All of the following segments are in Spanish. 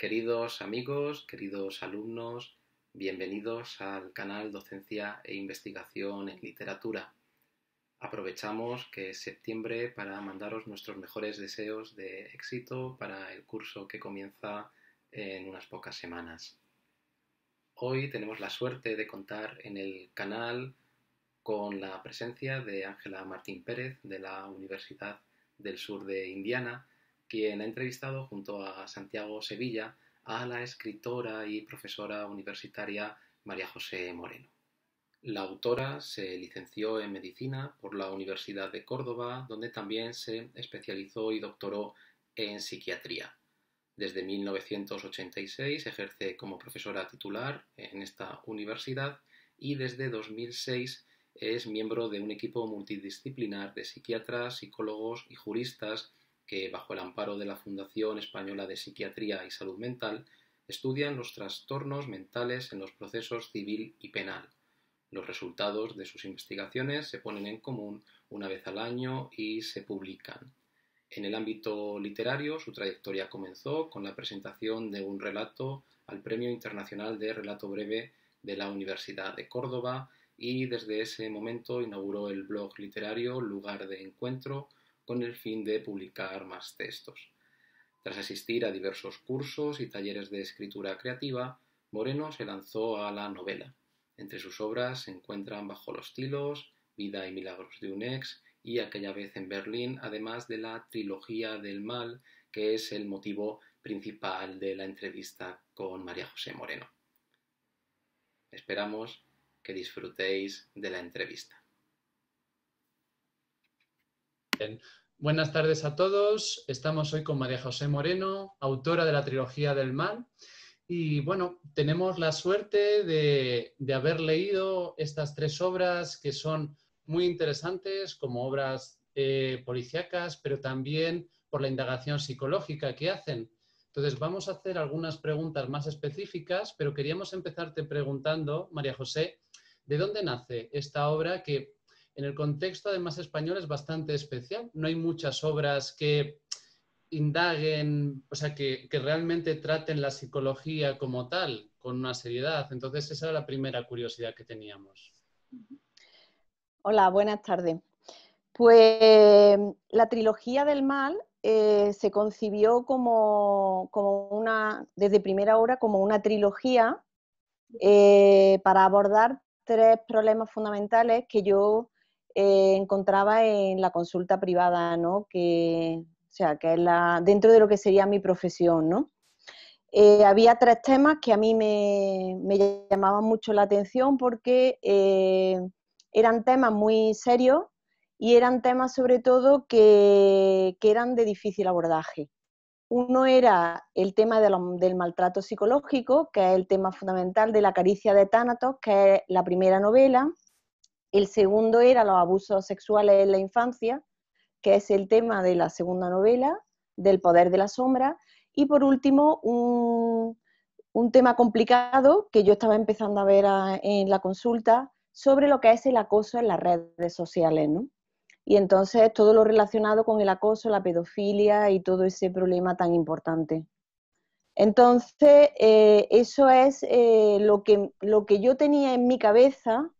Queridos amigos, queridos alumnos, bienvenidos al canal Docencia e Investigación en Literatura. Aprovechamos que es septiembre para mandaros nuestros mejores deseos de éxito para el curso que comienza en unas pocas semanas. Hoy tenemos la suerte de contar en el canal con la presencia de Ángela Martín Pérez de la Universidad del Sur de Indiana, quien ha entrevistado junto a Santiago Sevilla a la escritora y profesora universitaria María José Moreno. La autora se licenció en Medicina por la Universidad de Córdoba, donde también se especializó y doctoró en Psiquiatría. Desde 1986 ejerce como profesora titular en esta universidad y desde 2006 es miembro de un equipo multidisciplinar de psiquiatras, psicólogos y juristas que, bajo el amparo de la Fundación Española de Psiquiatría y Salud Mental, estudian los trastornos mentales en los procesos civil y penal. Los resultados de sus investigaciones se ponen en común una vez al año y se publican. En el ámbito literario, su trayectoria comenzó con la presentación de un relato al Premio Internacional de Relato Breve de la Universidad de Córdoba y desde ese momento inauguró el blog literario Lugar de Encuentro con el fin de publicar más textos. Tras asistir a diversos cursos y talleres de escritura creativa, Moreno se lanzó a la novela. Entre sus obras se encuentran Bajo los tilos, Vida y milagros de un ex y Aquella vez en Berlín, además de la trilogía del mal, que es el motivo principal de la entrevista con María José Moreno. Esperamos que disfrutéis de la entrevista. Bien. Buenas tardes a todos. Estamos hoy con María José Moreno, autora de la trilogía del mal. Y bueno, tenemos la suerte de haber leído estas tres obras que son muy interesantes como obras policíacas, pero también por la indagación psicológica que hacen. Entonces vamos a hacer algunas preguntas más específicas, pero queríamos empezarte preguntando, María José, ¿de dónde nace esta obra que en el contexto además español es bastante especial? No hay muchas obras que indaguen, o sea, que realmente traten la psicología como tal, con una seriedad. Entonces esa era la primera curiosidad que teníamos. Hola, buenas tardes. Pues la trilogía del mal se concibió desde primera hora como una trilogía para abordar tres problemas fundamentales que yo encontraba en la consulta privada, ¿no? Que es dentro de lo que sería mi profesión, ¿no? Había tres temas que a mí me llamaban mucho la atención porque eran temas muy serios y eran temas sobre todo que eran de difícil abordaje. Uno era el tema del maltrato psicológico, que es el tema fundamental de La caricia de Tánatos, que es la primera novela. El segundo era los abusos sexuales en la infancia, que es el tema de la segunda novela, del poder de la sombra. Y por último, un tema complicado que yo estaba empezando a ver en la consulta sobre lo que es el acoso en las redes sociales, ¿no? Y entonces todo lo relacionado con el acoso, la pedofilia y todo ese problema tan importante. Entonces, eso es lo que yo tenía en mi cabeza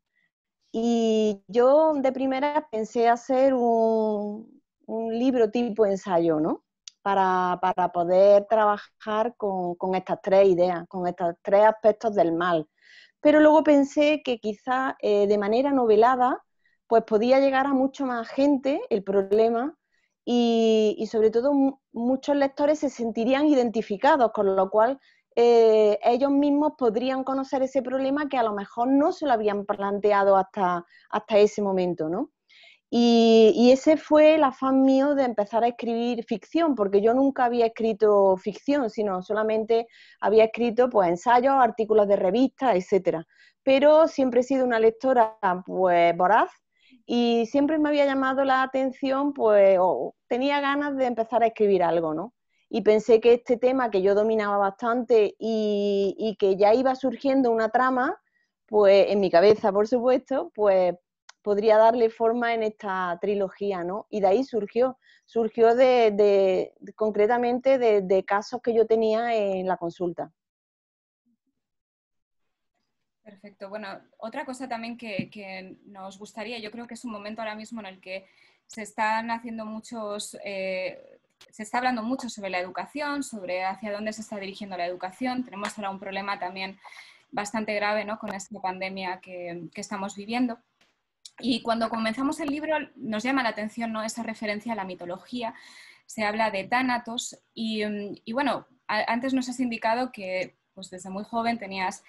y yo de primera pensé hacer un libro tipo ensayo, ¿no? Para poder trabajar con estas tres ideas, con estos tres aspectos del mal. Pero luego pensé que quizá de manera novelada pues podía llegar a mucho más gente el problema y sobre todo muchos lectores se sentirían identificados, con lo cual ellos mismos podrían conocer ese problema que a lo mejor no se lo habían planteado hasta ese momento, ¿no? Y ese fue el afán mío de empezar a escribir ficción, porque yo nunca había escrito ficción, sino solamente había escrito pues, ensayos, artículos de revistas, etcétera. Pero siempre he sido una lectora pues, voraz y siempre me había llamado la atención, pues, o tenía ganas de empezar a escribir algo, ¿no? Y pensé que este tema que yo dominaba bastante y que ya iba surgiendo una trama, pues en mi cabeza, por supuesto, pues podría darle forma en esta trilogía, ¿no? Y de ahí surgió concretamente de casos que yo tenía en la consulta. Perfecto. Bueno, otra cosa también que nos gustaría, yo creo que es un momento ahora mismo en el que se están haciendo se está hablando mucho sobre la educación, sobre hacia dónde se está dirigiendo la educación. Tenemos ahora un problema también bastante grave, ¿no?, con esta pandemia que estamos viviendo. Y cuando comenzamos el libro nos llama la atención, ¿no?, esa referencia a la mitología. Se habla de Tánatos y bueno, antes nos has indicado que pues desde muy joven tenías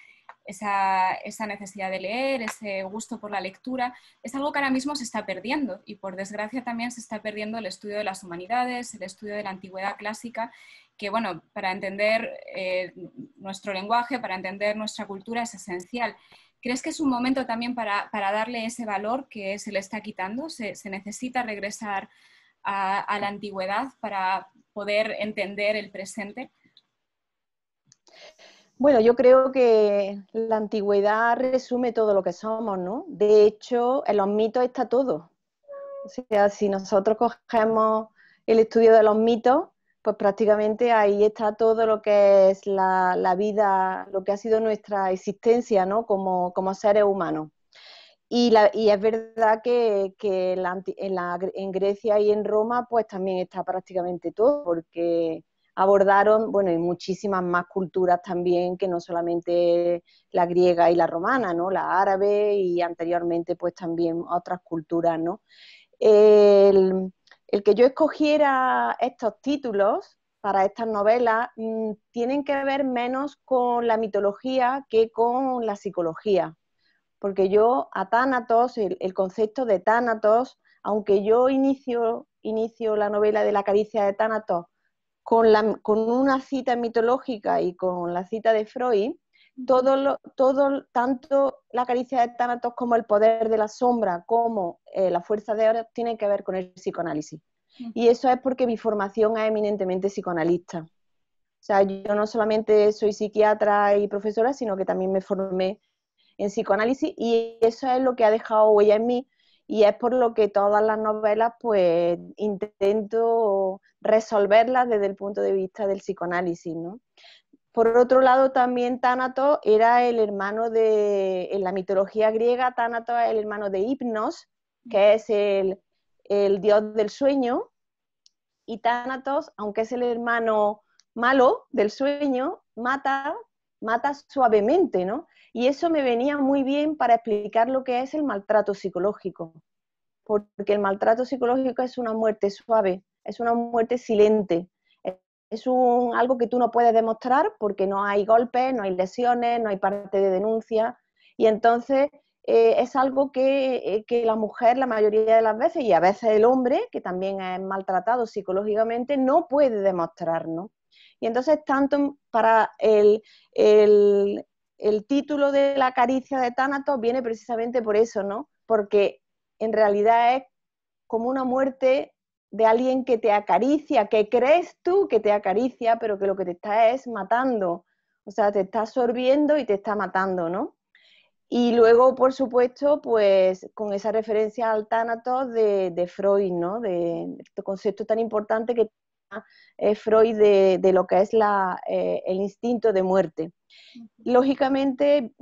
esa necesidad de leer, ese gusto por la lectura. Es algo que ahora mismo se está perdiendo y por desgracia también se está perdiendo el estudio de las humanidades, el estudio de la antigüedad clásica, que bueno, para entender nuestro lenguaje, para entender nuestra cultura es esencial. ¿Crees que es un momento también para darle ese valor que se le está quitando? ¿Se necesita regresar a la antigüedad para poder entender el presente? Bueno, yo creo que la antigüedad resume todo lo que somos, ¿no? De hecho, en los mitos está todo. O sea, si nosotros cogemos el estudio de los mitos, pues prácticamente ahí está todo lo que es la vida, lo que ha sido nuestra existencia, ¿no?, como seres humanos. Y es verdad que en Grecia y en Roma pues también está prácticamente todo, porque abordaron, bueno, y muchísimas más culturas también, que no solamente la griega y la romana, ¿no?, la árabe y anteriormente pues también otras culturas, ¿no? El que yo escogiera estos títulos para estas novelas tienen que ver menos con la mitología que con la psicología. Porque yo a Tánatos, el concepto de Tánatos, aunque yo inicio la novela de La caricia de Tánatos con una cita mitológica y con la cita de Freud, tanto La caricia de Tánatos como El poder de la sombra, como La fuerza de Eros, tienen que ver con el psicoanálisis. Y eso es porque mi formación es eminentemente psicoanalista. O sea, yo no solamente soy psiquiatra y profesora, sino que también me formé en psicoanálisis y eso es lo que ha dejado huella en mí y es por lo que todas las novelas pues intento resolverlas desde el punto de vista del psicoanálisis, ¿no? Por otro lado también Tánatos era el hermano en la mitología griega, Tánatos es el hermano de Hipnos, que es el dios del sueño, y Tánatos, aunque es el hermano malo del sueño, mata suavemente, ¿no? Y eso me venía muy bien para explicar lo que es el maltrato psicológico, porque el maltrato psicológico es una muerte suave, es una muerte silente, es algo que tú no puedes demostrar porque no hay golpes, no hay lesiones, no hay parte de denuncia, y entonces es algo que la mujer la mayoría de las veces, y a veces el hombre, que también es maltratado psicológicamente, no puede demostrar, ¿no? Y entonces tanto para el título de La caricia de Tánatos viene precisamente por eso, ¿no? Porque en realidad es como una muerte de alguien que te acaricia, que crees tú que te acaricia, pero que lo que te está es matando. O sea, te está absorbiendo y te está matando, ¿no? Y luego, por supuesto, pues con esa referencia al Tánatos de Freud, ¿no? De este concepto tan importante que tiene Freud de lo que es el instinto de muerte. Lógicamente,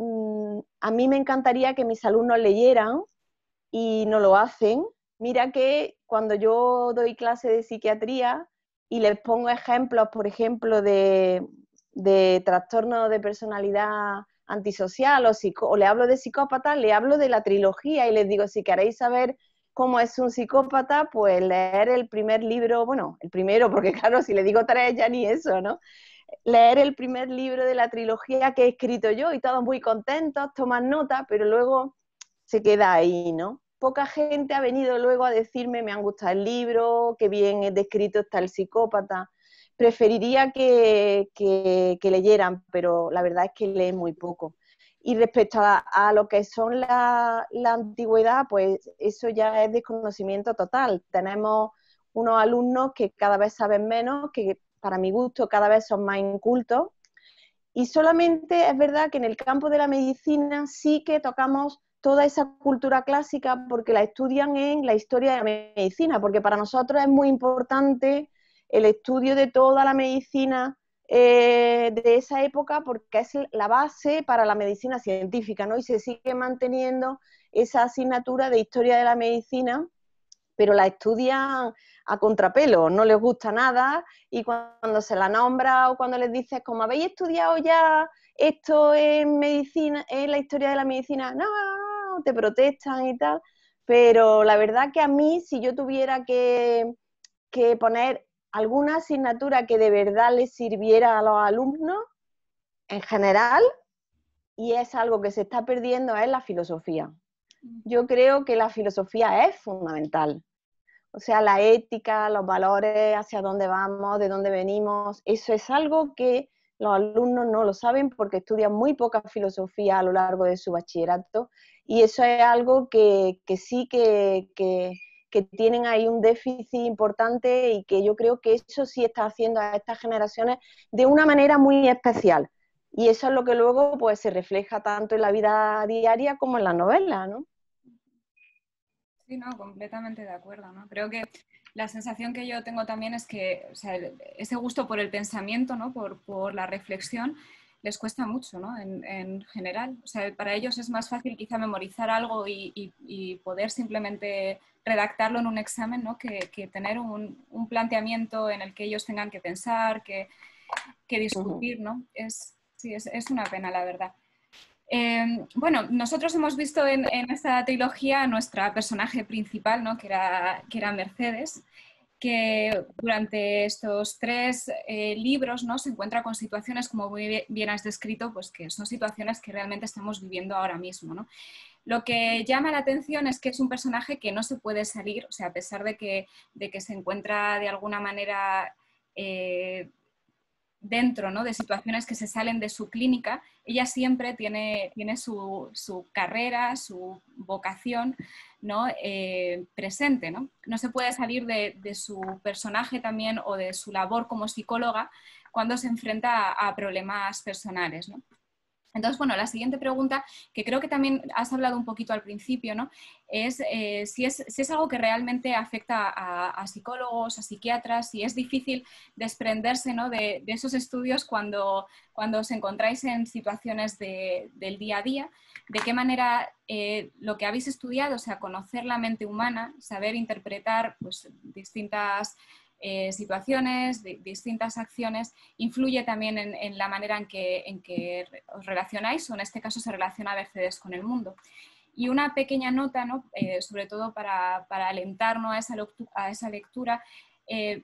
a mí me encantaría que mis alumnos leyeran y no lo hacen. Mira que cuando yo doy clase de psiquiatría y les pongo ejemplos, por ejemplo, de trastorno de personalidad antisocial o le hablo de psicópata, le hablo de la trilogía y les digo, si queréis saber cómo es un psicópata, pues leer el primer libro, bueno, el primero, porque claro, si le digo 3 ya ni eso, ¿no? Leer el primer libro de la trilogía que he escrito yo y todos muy contentos, toman nota, pero luego se queda ahí, ¿no? Poca gente ha venido luego a decirme, me han gustado el libro, qué bien descrito está el psicópata. Preferiría que leyeran, pero la verdad es que leen muy poco. Y respecto a lo que son la antigüedad, pues eso ya es desconocimiento total. Tenemos unos alumnos que cada vez saben menos, que para mi gusto cada vez son más incultos, Y solamente es verdad que en el campo de la medicina sí que tocamos toda esa cultura clásica porque la estudian en la historia de la medicina, porque para nosotros es muy importante el estudio de toda la medicina de esa época porque es la base para la medicina científica, ¿no? Y se sigue manteniendo esa asignatura de historia de la medicina, pero la estudian a contrapelo, no les gusta nada, y cuando se la nombra o cuando les dices, como habéis estudiado ya esto en medicina, en la historia de la medicina, no, te protestan y tal, pero la verdad que a mí, si yo tuviera que poner alguna asignatura que de verdad les sirviera a los alumnos, en general, y es algo que se está perdiendo, es la filosofía. Yo creo que la filosofía es fundamental. O sea, la ética, los valores, hacia dónde vamos, de dónde venimos, eso es algo que los alumnos no lo saben porque estudian muy poca filosofía a lo largo de su bachillerato, y eso es algo que sí que tienen ahí un déficit importante, y que yo creo que eso sí está haciendo a estas generaciones de una manera muy especial. Y eso es lo que luego pues se refleja tanto en la vida diaria como en las novelas, ¿no? Sí, no, completamente de acuerdo, ¿no? Creo que la sensación que yo tengo también es que, o sea, ese gusto por el pensamiento, ¿no? Por la reflexión, les cuesta mucho, ¿no? En general. O sea, para ellos es más fácil quizá memorizar algo y poder simplemente redactarlo en un examen, ¿no? Que tener un planteamiento en el que ellos tengan que pensar, que discutir, ¿no? Sí, es una pena, la verdad. Bueno, nosotros hemos visto en esta trilogía a nuestra personaje principal, ¿no? que era Mercedes, que durante estos 3 libros, ¿no? se encuentra con situaciones, como muy bien has descrito, pues que son situaciones que realmente estamos viviendo ahora mismo, ¿no? Lo que llama la atención es que es un personaje que no se puede salir, o sea, a pesar de que se encuentra de alguna manera dentro, ¿no? de situaciones que se salen de su clínica, ella siempre tiene su carrera, su vocación, ¿no? Presente. No se puede salir de su personaje también o de su labor como psicóloga cuando se enfrenta a problemas personales, ¿no? Entonces, bueno, la siguiente pregunta, que creo que también has hablado un poquito al principio, ¿no? Es si es algo que realmente afecta a psicólogos, a psiquiatras, si es difícil desprenderse, ¿no? de esos estudios cuando os encontráis en situaciones del día a día, de qué manera lo que habéis estudiado, o sea, conocer la mente humana, saber interpretar pues, distintas situaciones, distintas acciones, influye también en la manera en que os relacionáis, o en este caso se relaciona Mercedes con el mundo. Y una pequeña nota, ¿no? Sobre todo para alentarnos a esa lectura,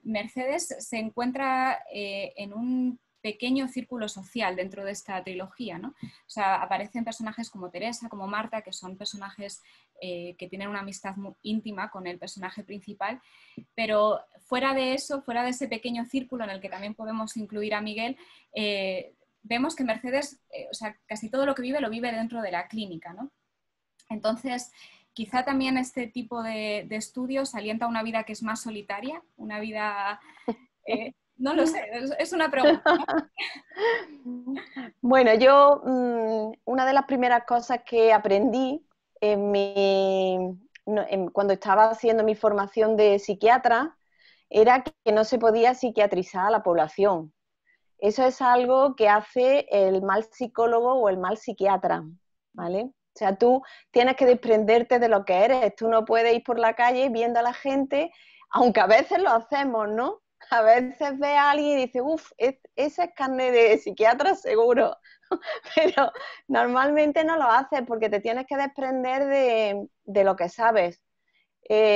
Mercedes se encuentra en un pequeño círculo social dentro de esta trilogía, ¿no? O sea, aparecen personajes como Teresa, como Marta, que son personajes que tienen una amistad muy íntima con el personaje principal, pero fuera de eso, fuera de ese pequeño círculo en el que también podemos incluir a Miguel, vemos que Mercedes, o sea, casi todo lo que vive lo vive dentro de la clínica, ¿no? Entonces, quizá también este tipo de estudios alienta una vida que es más solitaria, una vida... no lo sé, es una pregunta, ¿no? Bueno, yo una de las primeras cosas que aprendí cuando estaba haciendo mi formación de psiquiatra era que no se podía psiquiatrizar a la población. Eso es algo que hace el mal psicólogo o el mal psiquiatra, ¿vale? O sea, tú tienes que desprenderte de lo que eres. Tú no puedes ir por la calle viendo a la gente, aunque a veces lo hacemos, ¿no? A veces ve a alguien y dice, uff, ese es carnet de psiquiatra seguro. Pero normalmente no lo haces porque te tienes que desprender de lo que sabes.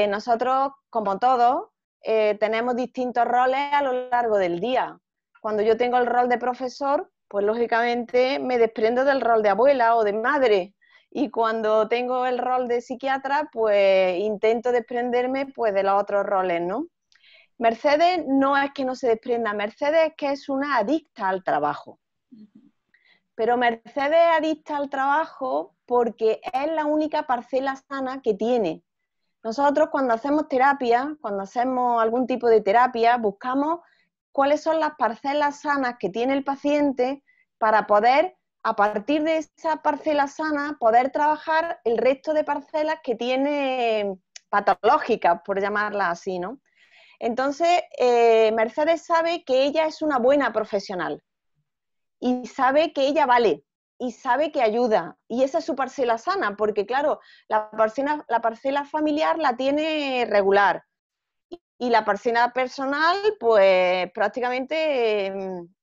Nosotros, como todos, tenemos distintos roles a lo largo del día. Cuando yo tengo el rol de profesor, pues lógicamente me desprendo del rol de abuela o de madre. Y cuando tengo el rol de psiquiatra, pues intento desprenderme pues, de los otros roles, ¿no? Mercedes no es que no se desprenda, Mercedes es que es una adicta al trabajo. Pero Mercedes es adicta al trabajo porque es la única parcela sana que tiene. Nosotros cuando hacemos terapia, cuando hacemos algún tipo de terapia, buscamos cuáles son las parcelas sanas que tiene el paciente para poder, a partir de esa parcela sana, poder trabajar el resto de parcelas que tiene patológicas, por llamarlas así, ¿no? Entonces, Mercedes sabe que ella es una buena profesional y sabe que ella vale y sabe que ayuda. Y esa es su parcela sana, porque claro, la parcela familiar la tiene regular y la parcela personal, pues prácticamente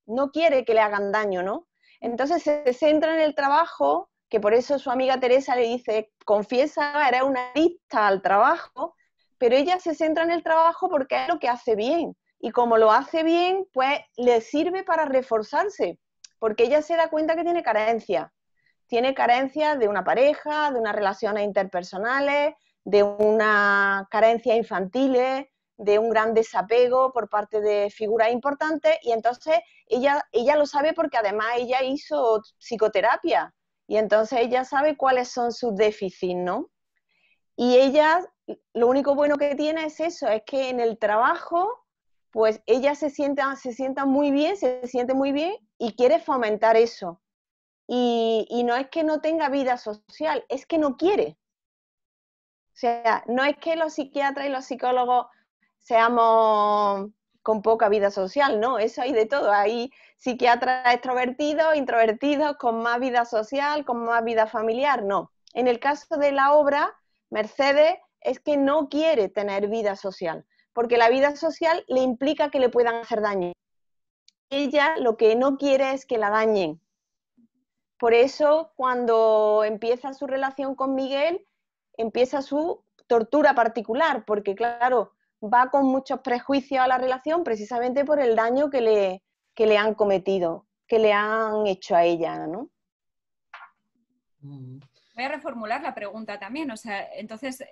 no quiere que le hagan daño, ¿no? Entonces se centra en el trabajo, que por eso su amiga Teresa le dice, confiesa, eres una adicta al trabajo, pero ella se centra en el trabajo porque es lo que hace bien. Y como lo hace bien, pues le sirve para reforzarse, porque ella se da cuenta que tiene carencias. Tiene carencias de una pareja, de unas relaciones interpersonales, de una carencia infantiles, de un gran desapego por parte de figuras importantes, y entonces ella lo sabe porque además ella hizo psicoterapia y entonces ella sabe cuáles son sus déficits, ¿no? Y ella, lo único bueno que tiene es eso, es que en el trabajo, pues ella se sienta muy bien, se siente muy bien y quiere fomentar eso. Y no es que no tenga vida social, es que no quiere. O sea, no es que los psiquiatras y los psicólogos seamos con poca vida social, no, eso hay de todo. Hay psiquiatras extrovertidos, introvertidos, con más vida social, con más vida familiar, no. En el caso de la obra, Mercedes es que no quiere tener vida social, porque la vida social le implica que le puedan hacer daño. Ella lo que no quiere es que la dañen. Por eso, cuando empieza su relación con Miguel, empieza su tortura particular, porque claro, va con muchos prejuicios a la relación precisamente por el daño que le han cometido, que le han hecho a ella, ¿no? Voy a reformular la pregunta también, o sea, entonces,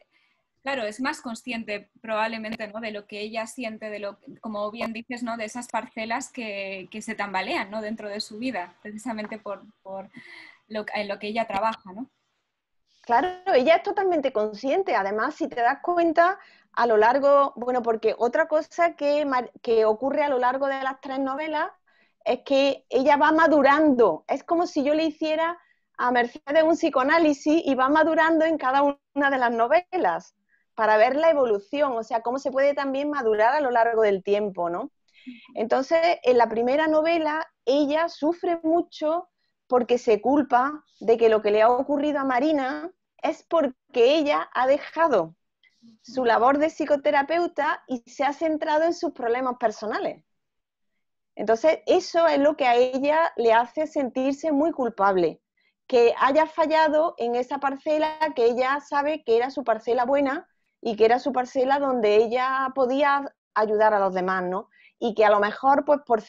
claro, es más consciente probablemente, ¿no?, de lo que ella siente, de lo, como bien dices, ¿no?, de esas parcelas que se tambalean, ¿no?, dentro de su vida, precisamente por en lo que ella trabaja, ¿no? Claro, ella es totalmente consciente. Además, si te das cuenta, a lo largo, bueno, porque otra cosa que ocurre a lo largo de las 3 novelas es que ella va madurando. Es como si yo le hiciera a Mercedes un psicoanálisis y va madurando en cada una de las novelas para ver la evolución, o sea, cómo se puede también madurar a lo largo del tiempo, ¿no? Entonces, en la primera novela, ella sufre mucho porque se culpa de que lo que le ha ocurrido a Marina es porque ella ha dejado su labor de psicoterapeuta y se ha centrado en sus problemas personales. Entonces, eso es lo que a ella le hace sentirse muy culpable, que haya fallado en esa parcela que ella sabe que era su parcela buena y que era su parcela donde ella podía ayudar a los demás, ¿no? Y que a lo mejor, pues por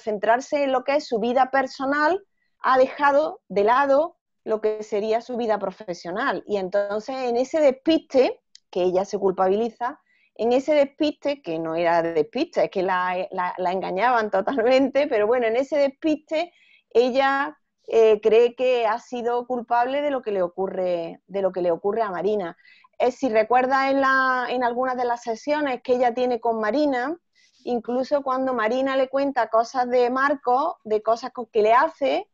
centrarse en lo que es su vida personal, ha dejado de lado lo que sería su vida profesional. Y entonces, en ese despiste, que ella se culpabiliza, en ese despiste, que no era despiste, es que la engañaban totalmente, pero bueno, en ese despiste ella cree que ha sido culpable de lo que le ocurre a Marina. Si recuerdas en algunas de las sesiones que ella tiene con Marina, incluso cuando Marina le cuenta cosas de Marco, de cosas que le hace,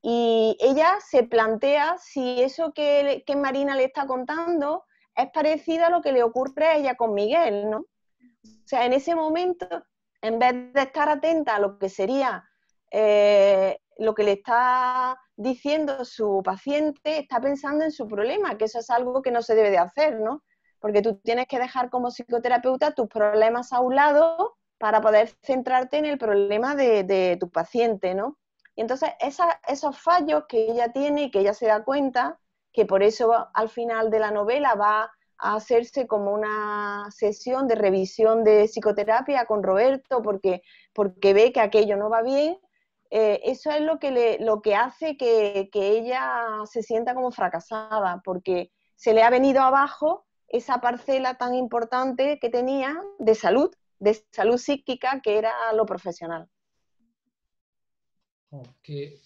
y ella se plantea si eso que Marina le está contando es parecido a lo que le ocurre a ella con Miguel, ¿no? O sea, en ese momento, en vez de estar atenta a lo que sería lo que le está diciendo su paciente, está pensando en su problema, que eso es algo que no se debe de hacer, ¿no? Porque tú tienes que dejar como psicoterapeuta tus problemas a un lado para poder centrarte en el problema de tu paciente, ¿no? Y entonces esos fallos que ella tiene y que ella se da cuenta, que por eso al final de la novela va a hacerse como una sesión de revisión de psicoterapia con Roberto porque ve que aquello no va bien, eso es lo que hace que ella se sienta como fracasada, porque se le ha venido abajo esa parcela tan importante que tenía de salud psíquica, que era lo profesional. Oh, qué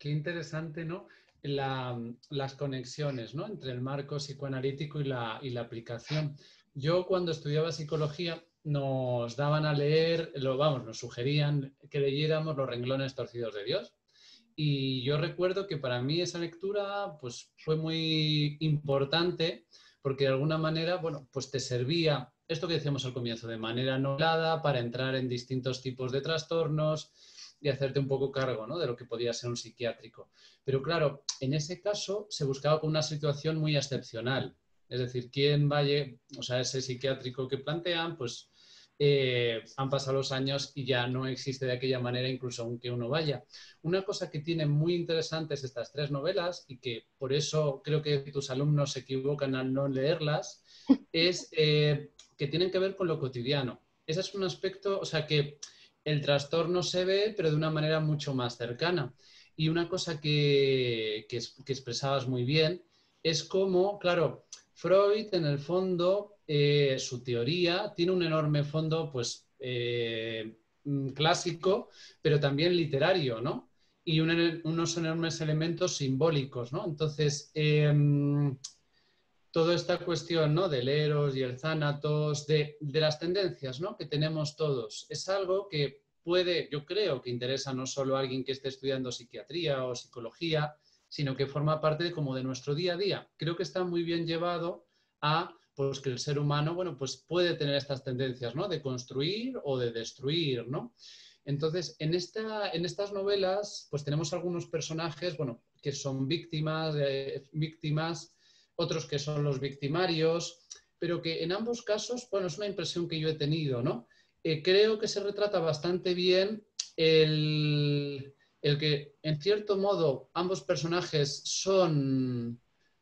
interesante, ¿no? Las conexiones, ¿no?, entre el marco psicoanalítico y la aplicación. Yo cuando estudiaba psicología nos daban a leer, nos sugerían que leyéramos Los renglones torcidos de Dios, Y yo recuerdo que para mí esa lectura pues, fue muy importante porque de alguna manera, bueno, pues te servía, esto que decíamos al comienzo, de manera novelada para entrar en distintos tipos de trastornos y hacerte un poco cargo, ¿no?, de lo que podía ser un psiquiátrico. Pero claro, en ese caso se buscaba con una situación muy excepcional. Es decir, quién vaya, o sea, ese psiquiátrico que plantean, pues han pasado los años y ya no existe de aquella manera, incluso aunque uno vaya. Una cosa que tienen muy interesantes estas 3 novelas, y que por eso creo que tus alumnos se equivocan al no leerlas, es que tienen que ver con lo cotidiano. Ese es un aspecto, o sea, que el trastorno se ve, pero de una manera mucho más cercana. Y una cosa que expresabas muy bien es cómo, claro, Freud, en el fondo, su teoría tiene un enorme fondo, pues, clásico, pero también literario, ¿no? Y unos enormes elementos simbólicos, ¿no? Entonces, toda esta cuestión, ¿no?, del eros y el thanatos, de las tendencias, ¿no?, que tenemos todos, es algo que puede, yo creo, que interesa no solo a alguien que esté estudiando psiquiatría o psicología, sino que forma parte como de nuestro día a día. Creo que está muy bien llevado a pues, que el ser humano, bueno, pues puede tener estas tendencias, ¿no?, de construir o de destruir, ¿no? Entonces, en estas novelas, pues tenemos algunos personajes, bueno, que son víctimas, otros que son los victimarios, pero que en ambos casos, bueno, es una impresión que yo he tenido, ¿no? Creo que se retrata bastante bien el que, en cierto modo, ambos personajes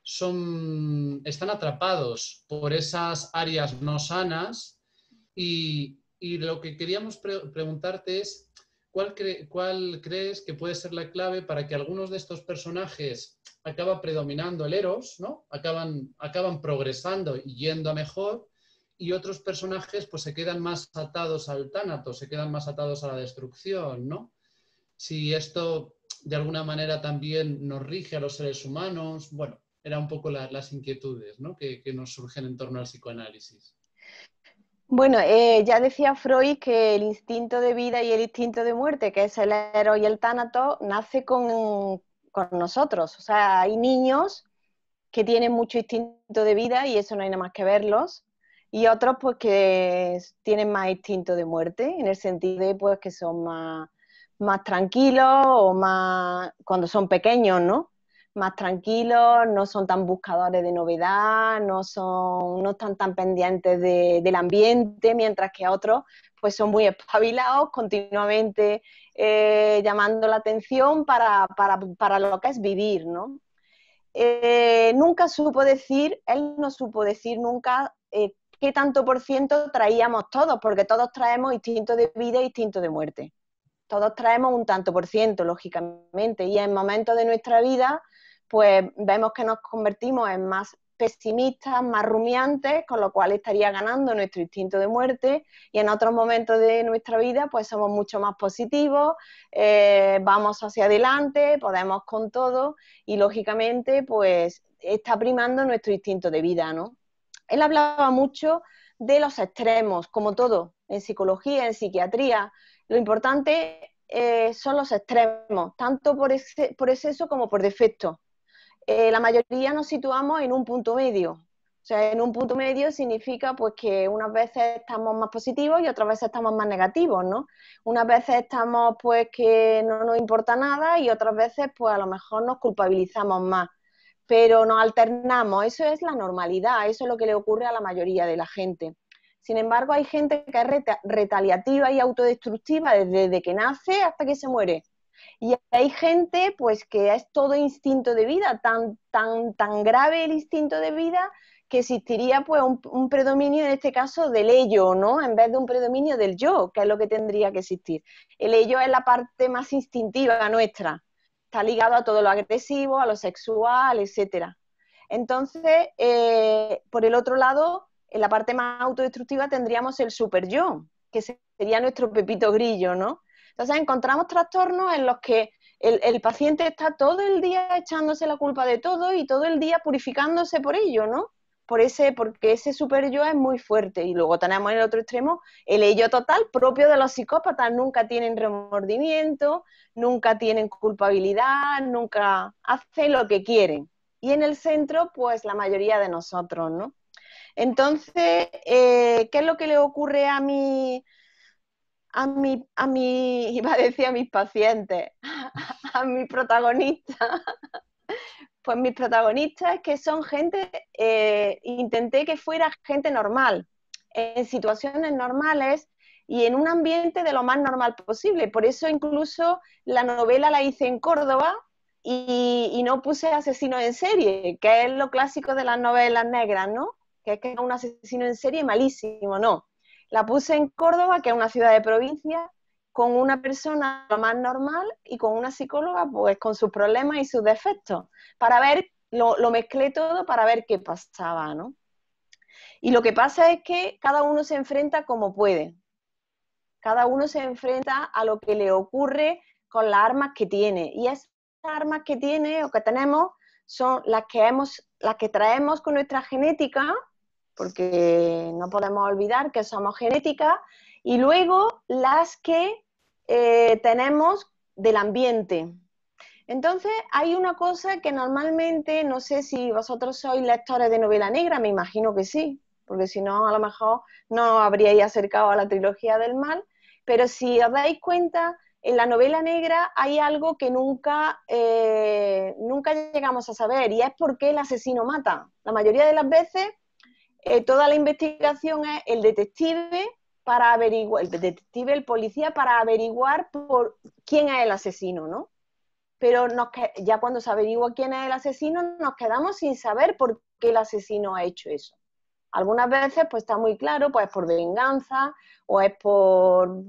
están atrapados por esas áreas no sanas y lo que queríamos preguntarte es ¿cuál crees que puede ser la clave para que algunos de estos personajes acaba predominando el eros, ¿no? Acaban progresando y yendo a mejor, y otros personajes pues se quedan más atados al tánatos, se quedan más atados a la destrucción, ¿no? Si esto de alguna manera también nos rige a los seres humanos, bueno, era un poco las inquietudes, ¿no?, que nos surgen en torno al psicoanálisis. Bueno, ya decía Freud que el instinto de vida y el instinto de muerte, que es el eros y el tánatos, nace con nosotros. O sea, hay niños que tienen mucho instinto de vida y eso no hay nada más que verlos, y otros pues que tienen más instinto de muerte, en el sentido de pues que son más tranquilos o más, cuando son pequeños, ¿no?, más tranquilos, no son tan buscadores de novedad, no están tan pendientes del ambiente, mientras que otros pues son muy espabilados, continuamente llamando la atención para lo que es vivir, ¿no? Nunca supo decir, él no supo decir nunca qué tanto por ciento traíamos todos, porque todos traemos instinto de vida e instinto de muerte. Todos traemos un tanto por ciento, lógicamente, y en momentos de nuestra vida, pues vemos que nos convertimos en más pesimistas, más rumiantes, con lo cual estaría ganando nuestro instinto de muerte, y en otros momentos de nuestra vida, pues somos mucho más positivos, vamos hacia adelante, podemos con todo, y lógicamente, pues está primando nuestro instinto de vida, ¿no? Él hablaba mucho de los extremos, como todo, en psicología, en psiquiatría. Lo importante son los extremos, tanto por exceso como por defecto. La mayoría nos situamos en un punto medio. O sea, en un punto medio significa pues que unas veces estamos más positivos y otras veces estamos más negativos, ¿no? Unas veces estamos pues que no nos importa nada y otras veces pues a lo mejor nos culpabilizamos más. Pero nos alternamos, eso es la normalidad, eso es lo que le ocurre a la mayoría de la gente. Sin embargo, hay gente que es retaliativa y autodestructiva desde que nace hasta que se muere. Y hay gente pues que es todo instinto de vida, tan grave el instinto de vida que existiría pues un predominio en este caso del ello, ¿no?, en vez de un predominio del yo, que es lo que tendría que existir. El ello es la parte más instintiva nuestra, está ligado a todo lo agresivo, a lo sexual, etcétera. Entonces, por el otro lado, en la parte más autodestructiva tendríamos el super yo, que sería nuestro Pepito Grillo, ¿no? Entonces encontramos trastornos en los que el paciente está todo el día echándose la culpa de todo y todo el día purificándose por ello, ¿no? porque ese super yo es muy fuerte. Y luego tenemos en el otro extremo el ello total propio de los psicópatas. Nunca tienen remordimiento, nunca tienen culpabilidad, nunca hacen lo que quieren. Y en el centro, pues la mayoría de nosotros, ¿no? Entonces, ¿qué es lo que le ocurre a iba a decir a mis pacientes, a mi protagonista? Pues mis protagonistas que son gente, intenté que fuera gente normal, en situaciones normales y en un ambiente de lo más normal posible. Por eso incluso la novela la hice en Córdoba y no puse asesino en serie, que es lo clásico de las novelas negras, ¿no? Que es que es un asesino en serie malísimo, no. La puse en Córdoba, que es una ciudad de provincia, con una persona lo más normal y con una psicóloga pues con sus problemas y sus defectos, para ver, lo mezclé todo para ver qué pasaba, ¿no? Y lo que pasa es que cada uno se enfrenta como puede, cada uno se enfrenta a lo que le ocurre con las armas que tiene, y esas armas que tiene o que tenemos son las que traemos con nuestra genética, porque no podemos olvidar que somos genética, y luego las que tenemos del ambiente. Entonces, hay una cosa que normalmente, no sé si vosotros sois lectores de novela negra, me imagino que sí, porque si no, a lo mejor no os habríais acercado a la trilogía del mal, pero si os dais cuenta, en la novela negra hay algo que nunca llegamos a saber, y es por qué el asesino mata. La mayoría de las veces, toda la investigación es el detective para averiguar, el policía para averiguar por quién es el asesino, ¿no? Pero ya cuando se averigua quién es el asesino, nos quedamos sin saber por qué el asesino ha hecho eso. Algunas veces pues está muy claro, pues por venganza, o es por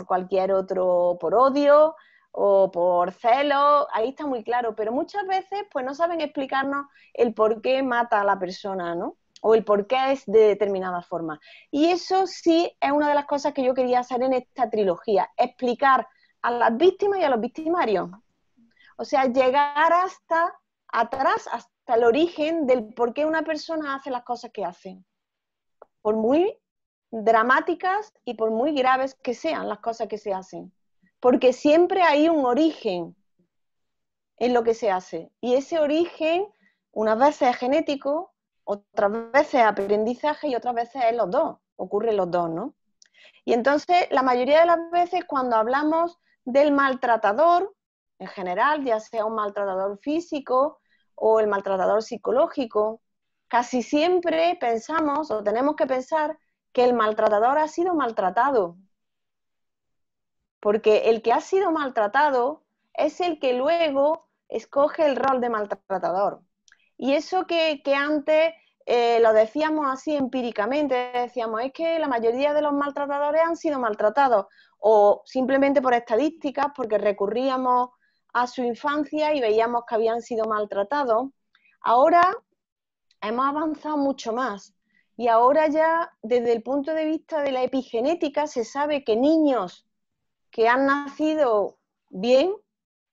cualquier otro, por odio, o por celo, ahí está muy claro, pero muchas veces pues no saben explicarnos el por qué mata a la persona, ¿no? O el por qué es de determinada forma. Y eso sí es una de las cosas que yo quería hacer en esta trilogía, explicar a las víctimas y a los victimarios. O sea, llegar hasta atrás, hasta el origen del por qué una persona hace las cosas que hace. Por muy dramáticas y por muy graves que sean las cosas que se hacen. Porque siempre hay un origen en lo que se hace. Y ese origen, unas veces es genético, otras veces es aprendizaje y otras veces es los dos. Ocurren los dos, ¿no? Y entonces, la mayoría de las veces cuando hablamos del maltratador, en general, ya sea un maltratador físico o el maltratador psicológico, casi siempre pensamos o tenemos que pensar que el maltratador ha sido maltratado. Porque el que ha sido maltratado es el que luego escoge el rol de maltratador. Y eso que antes lo decíamos así empíricamente, decíamos, es que la mayoría de los maltratadores han sido maltratados, o simplemente por estadísticas, porque recurríamos a su infancia y veíamos que habían sido maltratados. Ahora hemos avanzado mucho más, y ahora ya desde el punto de vista de la epigenética se sabe que niños que han nacido bien,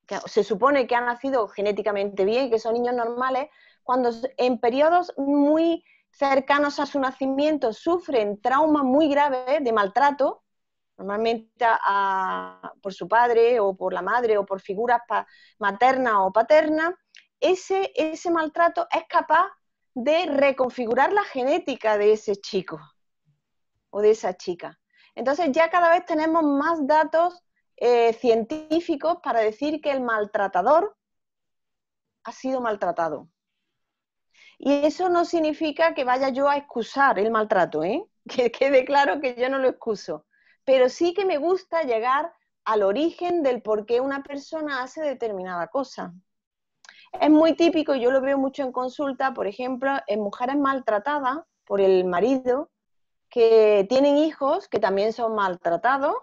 que se supone que han nacido genéticamente bien, que son niños normales, cuando en periodos muy cercanos a su nacimiento sufren traumas muy graves de maltrato, normalmente por su padre o por la madre o por figuras maternas o paternas, ese maltrato es capaz de reconfigurar la genética de ese chico o de esa chica. Entonces ya cada vez tenemos más datos científicos para decir que el maltratador ha sido maltratado. Y eso no significa que vaya yo a excusar el maltrato, ¿eh? Que quede claro que yo no lo excuso. Pero sí que me gusta llegar al origen del por qué una persona hace determinada cosa. Es muy típico, yo lo veo mucho en consulta, por ejemplo, en mujeres maltratadas por el marido, que tienen hijos que también son maltratados.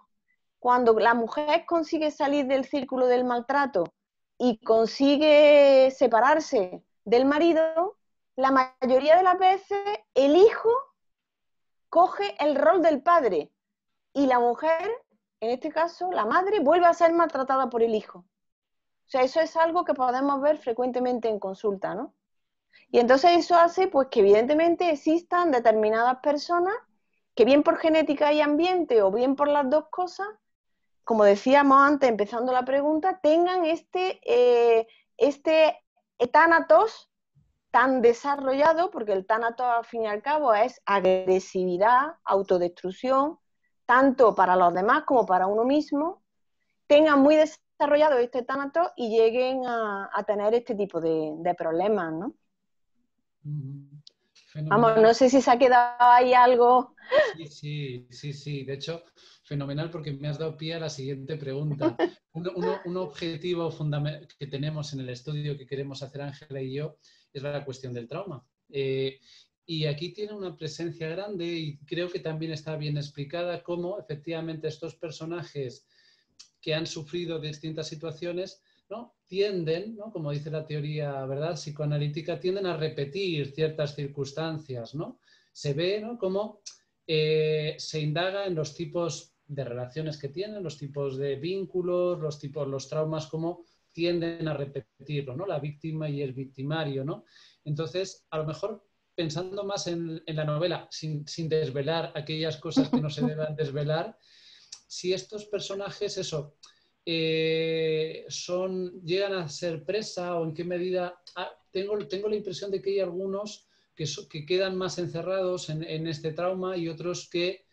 Cuando la mujer consigue salir del círculo del maltrato y consigue separarse del marido, la mayoría de las veces el hijo coge el rol del padre y la mujer, en este caso la madre, vuelve a ser maltratada por el hijo. O sea, eso es algo que podemos ver frecuentemente en consulta, ¿no? Y entonces eso hace pues que evidentemente existan determinadas personas que bien por genética y ambiente o bien por las dos cosas, como decíamos antes, empezando la pregunta, tengan este tánatos tan desarrollado, porque el tánatos al fin y al cabo es agresividad, autodestrucción, tanto para los demás como para uno mismo, tengan muy desarrollado este tánatos y lleguen a tener este tipo de problemas, ¿no? Vamos, Fenomenal. no sé si se ha quedado ahí algo. Sí. De hecho, fenomenal porque me has dado pie a la siguiente pregunta. Un objetivo que tenemos en el estudio que queremos hacer Ángela y yo es la cuestión del trauma. Y aquí tiene una presencia grande y creo que también está bien explicada cómo efectivamente estos personajes que han sufrido distintas situaciones, ¿no? Tienden, ¿no? Como dice la teoría, ¿verdad?, psicoanalítica, tienden a repetir ciertas circunstancias, ¿no? Se ve, ¿no?, cómo se indaga en los tipos de relaciones que tienen, los tipos de vínculos, los traumas, cómo tienden a repetirlo, ¿no? La víctima y el victimario, ¿no? Entonces, a lo mejor pensando más en la novela, sin desvelar aquellas cosas que no se deban desvelar, si estos personajes, llegan a ser presa o en qué medida... tengo la impresión de que hay algunos que quedan más encerrados en este trauma y otros que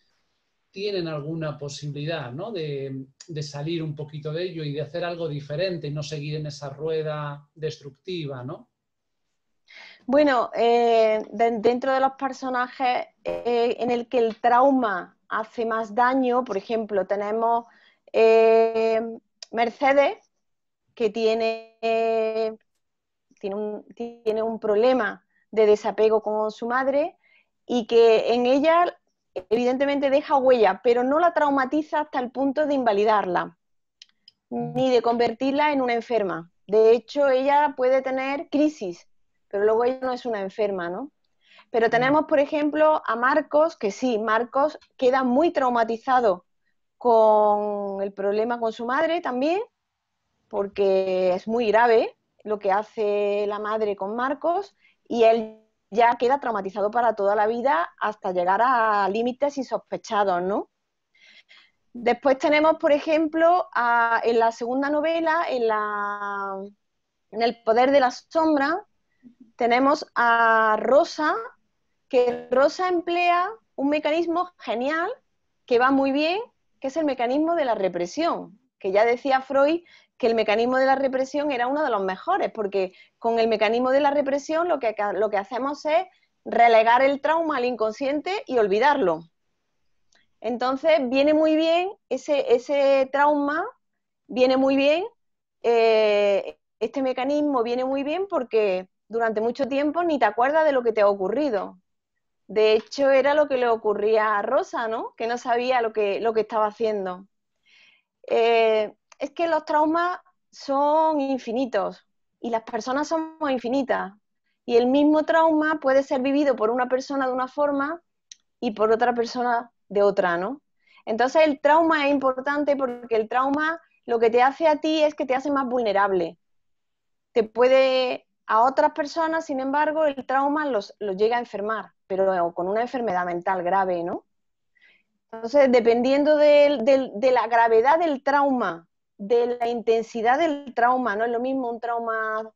tienen alguna posibilidad, ¿no?, de salir un poquito de ello y de hacer algo diferente y no seguir en esa rueda destructiva, ¿no? Bueno, dentro de los personajes en el que el trauma hace más daño, por ejemplo, tenemos Mercedes, que tiene un problema de desapego con su madre y que en ella evidentemente deja huella, pero no la traumatiza hasta el punto de invalidarla, ni de convertirla en una enferma. De hecho, ella puede tener crisis, pero luego ella no es una enferma, ¿no? Pero tenemos, por ejemplo, a Marcos, que sí, Marcos queda muy traumatizado con el problema con su madre también, porque es muy grave lo que hace la madre con Marcos, y él ya queda traumatizado para toda la vida hasta llegar a límites insospechados, ¿no? Después tenemos, por ejemplo, en la segunda novela, en El poder de la sombra, tenemos a Rosa, que Rosa emplea un mecanismo genial que va muy bien, que es el mecanismo de la represión, que ya decía Freud que el mecanismo de la represión era uno de los mejores, porque con el mecanismo de la represión lo que hacemos es relegar el trauma al inconsciente y olvidarlo. Entonces viene muy bien ese trauma, viene muy bien, este mecanismo viene muy bien porque durante mucho tiempo ni te acuerdas de lo que te ha ocurrido. De hecho, era lo que le ocurría a Rosa, ¿no? Que no sabía lo que estaba haciendo. Es que los traumas son infinitos y las personas somos infinitas. Y el mismo trauma puede ser vivido por una persona de una forma y por otra persona de otra, ¿no? Entonces el trauma es importante porque el trauma lo que te hace a ti es que te hace más vulnerable. A otras personas, sin embargo, el trauma los llega a enfermar, pero con una enfermedad mental grave, ¿no? Entonces, dependiendo de la gravedad del trauma, de la intensidad del trauma, no es lo mismo un trauma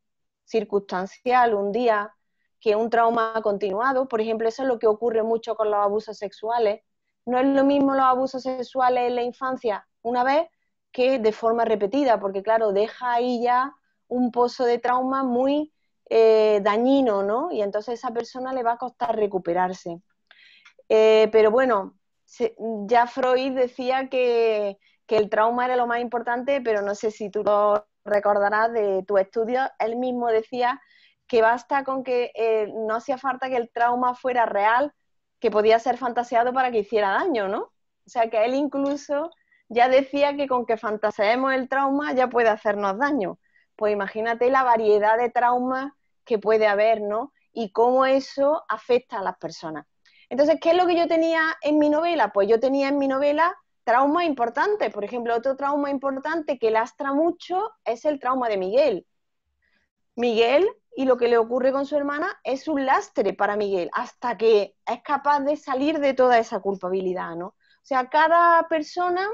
circunstancial un día que un trauma continuado. Por ejemplo, eso es lo que ocurre mucho con los abusos sexuales. No es lo mismo los abusos sexuales en la infancia una vez que de forma repetida, porque claro, deja ahí ya un pozo de trauma muy dañino, ¿no? Y entonces a esa persona le va a costar recuperarse. Pero bueno, ya Freud decía que el trauma era lo más importante, pero no sé si tú lo recordarás de tu estudio, él mismo decía que basta con que no hacía falta que el trauma fuera real, que podía ser fantaseado para que hiciera daño, ¿no? O sea que él incluso ya decía que con que fantaseemos el trauma ya puede hacernos daño. Pues imagínate la variedad de traumas que puede haber, ¿no? Y cómo eso afecta a las personas. Entonces, ¿qué es lo que yo tenía en mi novela? Pues yo tenía en mi novela traumas importantes. Por ejemplo, otro trauma importante que lastra mucho es el trauma de Miguel. Miguel y lo que le ocurre con su hermana es un lastre para Miguel, hasta que es capaz de salir de toda esa culpabilidad, ¿no? O sea, cada persona,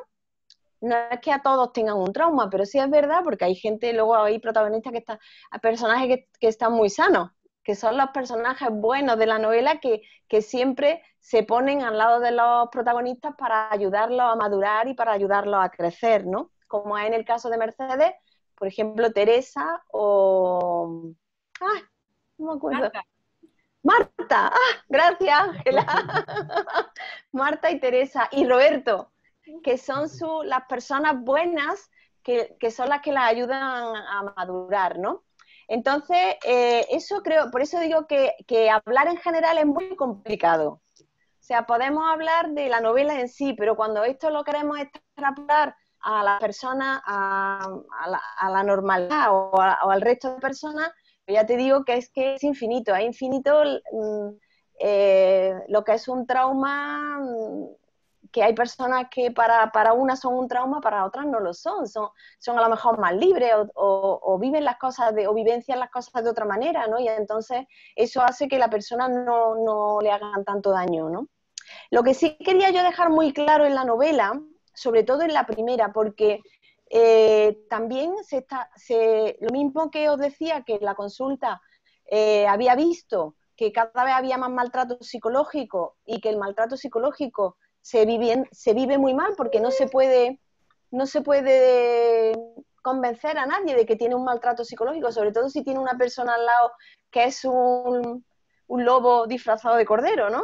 no es que a todos tengan un trauma, pero sí es verdad, porque hay gente, luego hay protagonistas personajes que están muy sanos, que son los personajes buenos de la novela que siempre se ponen al lado de los protagonistas para ayudarlos a madurar y para ayudarlos a crecer, ¿no? Como es en el caso de Mercedes, por ejemplo, Teresa o... ¡Ah! No me acuerdo. Marta. ¡Ah! Gracias, Ángela. Marta y Teresa. Y Roberto, que son las personas buenas que son las que las ayudan a madurar, ¿no? Entonces, eso creo, por eso digo que hablar en general es muy complicado. O sea, podemos hablar de la novela en sí, pero cuando esto lo queremos extrapolar a las personas, a la normalidad o al resto de personas, pues ya te digo que es infinito, es infinito lo que es un trauma, que hay personas que para unas son un trauma, para otras no lo son a lo mejor más libres o viven las cosas o vivencian las cosas de otra manera, ¿no? Y entonces eso hace que la persona no le hagan tanto daño, ¿no? Lo que sí quería yo dejar muy claro en la novela, sobre todo en la primera, porque también lo mismo que os decía que en la consulta había visto que cada vez había más maltrato psicológico y que el maltrato psicológico se vive muy mal porque no se puede convencer a nadie de que tiene un maltrato psicológico, sobre todo si tiene una persona al lado que es un lobo disfrazado de cordero, ¿no?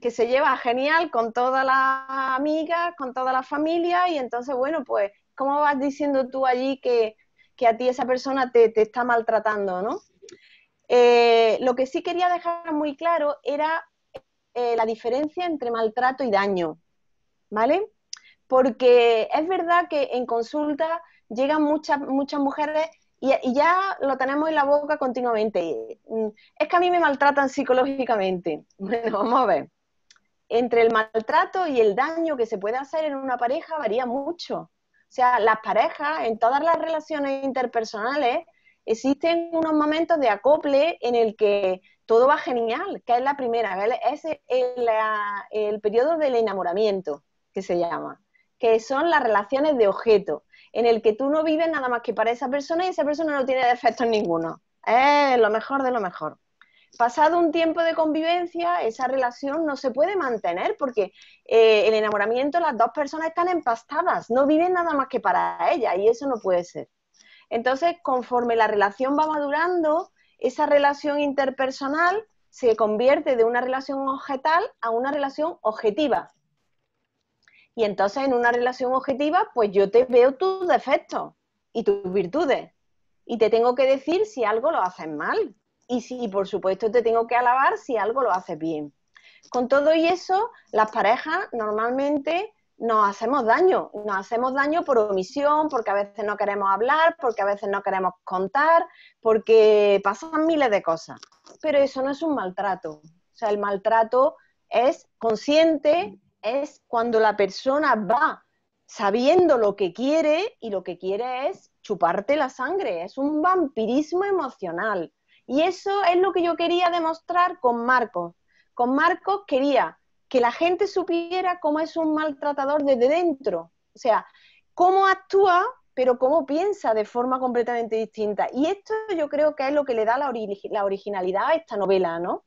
Que se lleva genial con todas las amigas, con toda la familia, y entonces, bueno, pues, ¿cómo vas diciendo tú allí que a ti esa persona te está maltratando, ¿no? Lo que sí quería dejar muy claro era la diferencia entre maltrato y daño, ¿vale? Porque es verdad que en consulta llegan muchas mujeres y ya lo tenemos en la boca continuamente. Es que a mí me maltratan psicológicamente. Bueno, vamos a ver. Entre el maltrato y el daño que se puede hacer en una pareja varía mucho. O sea, las parejas, en todas las relaciones interpersonales, existen unos momentos de acople en el que todo va genial, que es la primera, es el periodo del enamoramiento, que se llama, que son las relaciones de objeto, en el que tú no vives nada más que para esa persona y esa persona no tiene defectos ninguno. Es lo mejor de lo mejor. Pasado un tiempo de convivencia, esa relación no se puede mantener porque el enamoramiento, las dos personas están empastadas, no viven nada más que para ellas y eso no puede ser. Entonces, conforme la relación va madurando, esa relación interpersonal se convierte de una relación objetal a una relación objetiva. Y entonces, en una relación objetiva, pues yo te veo tus defectos y tus virtudes y te tengo que decir si algo lo haces mal. Y si, por supuesto, te tengo que alabar si algo lo haces bien. Con todo y eso, las parejas normalmente nos hacemos daño por omisión, porque a veces no queremos hablar, porque a veces no queremos contar, porque pasan miles de cosas. Pero eso no es un maltrato. O sea, el maltrato es consciente, es cuando la persona va sabiendo lo que quiere y lo que quiere es chuparte la sangre, es un vampirismo emocional. Y eso es lo que yo quería demostrar con Marcos. Con Marcos quería que la gente supiera cómo es un maltratador desde dentro. O sea, cómo actúa, pero cómo piensa de forma completamente distinta. Y esto yo creo que es lo que le da la originalidad a esta novela, ¿no?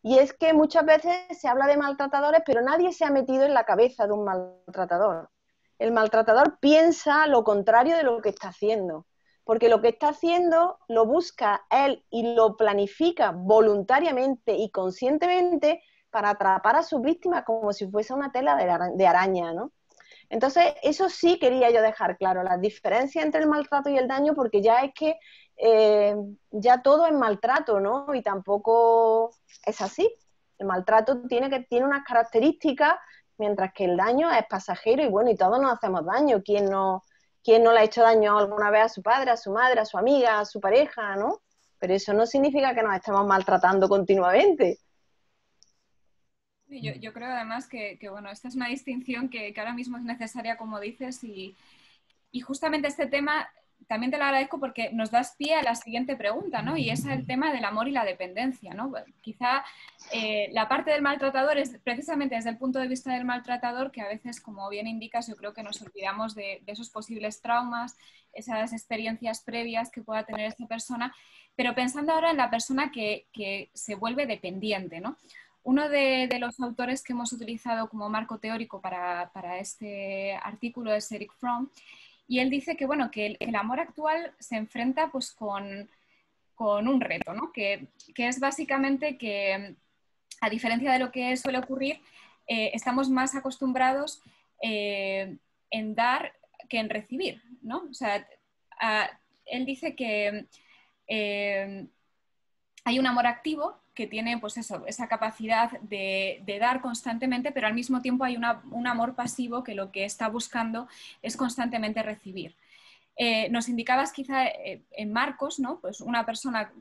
Y es que muchas veces se habla de maltratadores, pero nadie se ha metido en la cabeza de un maltratador. El maltratador piensa lo contrario de lo que está haciendo, porque lo que está haciendo lo busca él y lo planifica voluntariamente y conscientemente para atrapar a sus víctimas como si fuese una tela de araña, ¿no? Entonces, eso sí quería yo dejar claro, la diferencia entre el maltrato y el daño, porque ya es que ya todo es maltrato, ¿no? Y tampoco es así. El maltrato tiene unas características, mientras que el daño es pasajero y bueno, y todos nos hacemos daño. ¿Quién no le ha hecho daño alguna vez a su padre, a su madre, a su amiga, a su pareja, ¿no? Pero eso no significa que nos estemos maltratando continuamente. Yo creo además que bueno, esta es una distinción que ahora mismo es necesaria, como dices, y justamente este tema también te lo agradezco porque nos das pie a la siguiente pregunta, ¿no? Y es el tema del amor y la dependencia, ¿no? Quizá la parte del maltratador es precisamente desde el punto de vista del maltratador que a veces, como bien indicas, yo creo que nos olvidamos de esos posibles traumas, esas experiencias previas que pueda tener esa persona, pero pensando ahora en la persona que se vuelve dependiente, ¿no? Uno de los autores que hemos utilizado como marco teórico para este artículo es Erich Fromm, y él dice que, bueno, que el amor actual se enfrenta pues, con un reto, ¿no? Que es básicamente que, a diferencia de lo que suele ocurrir, estamos más acostumbrados en dar que en recibir, ¿no? O sea, él dice que hay un amor activo que tiene pues eso, esa capacidad de dar constantemente, pero al mismo tiempo hay un amor pasivo que lo que está buscando es constantemente recibir. Nos indicabas quizá en Marcos, ¿no? Pues una persona,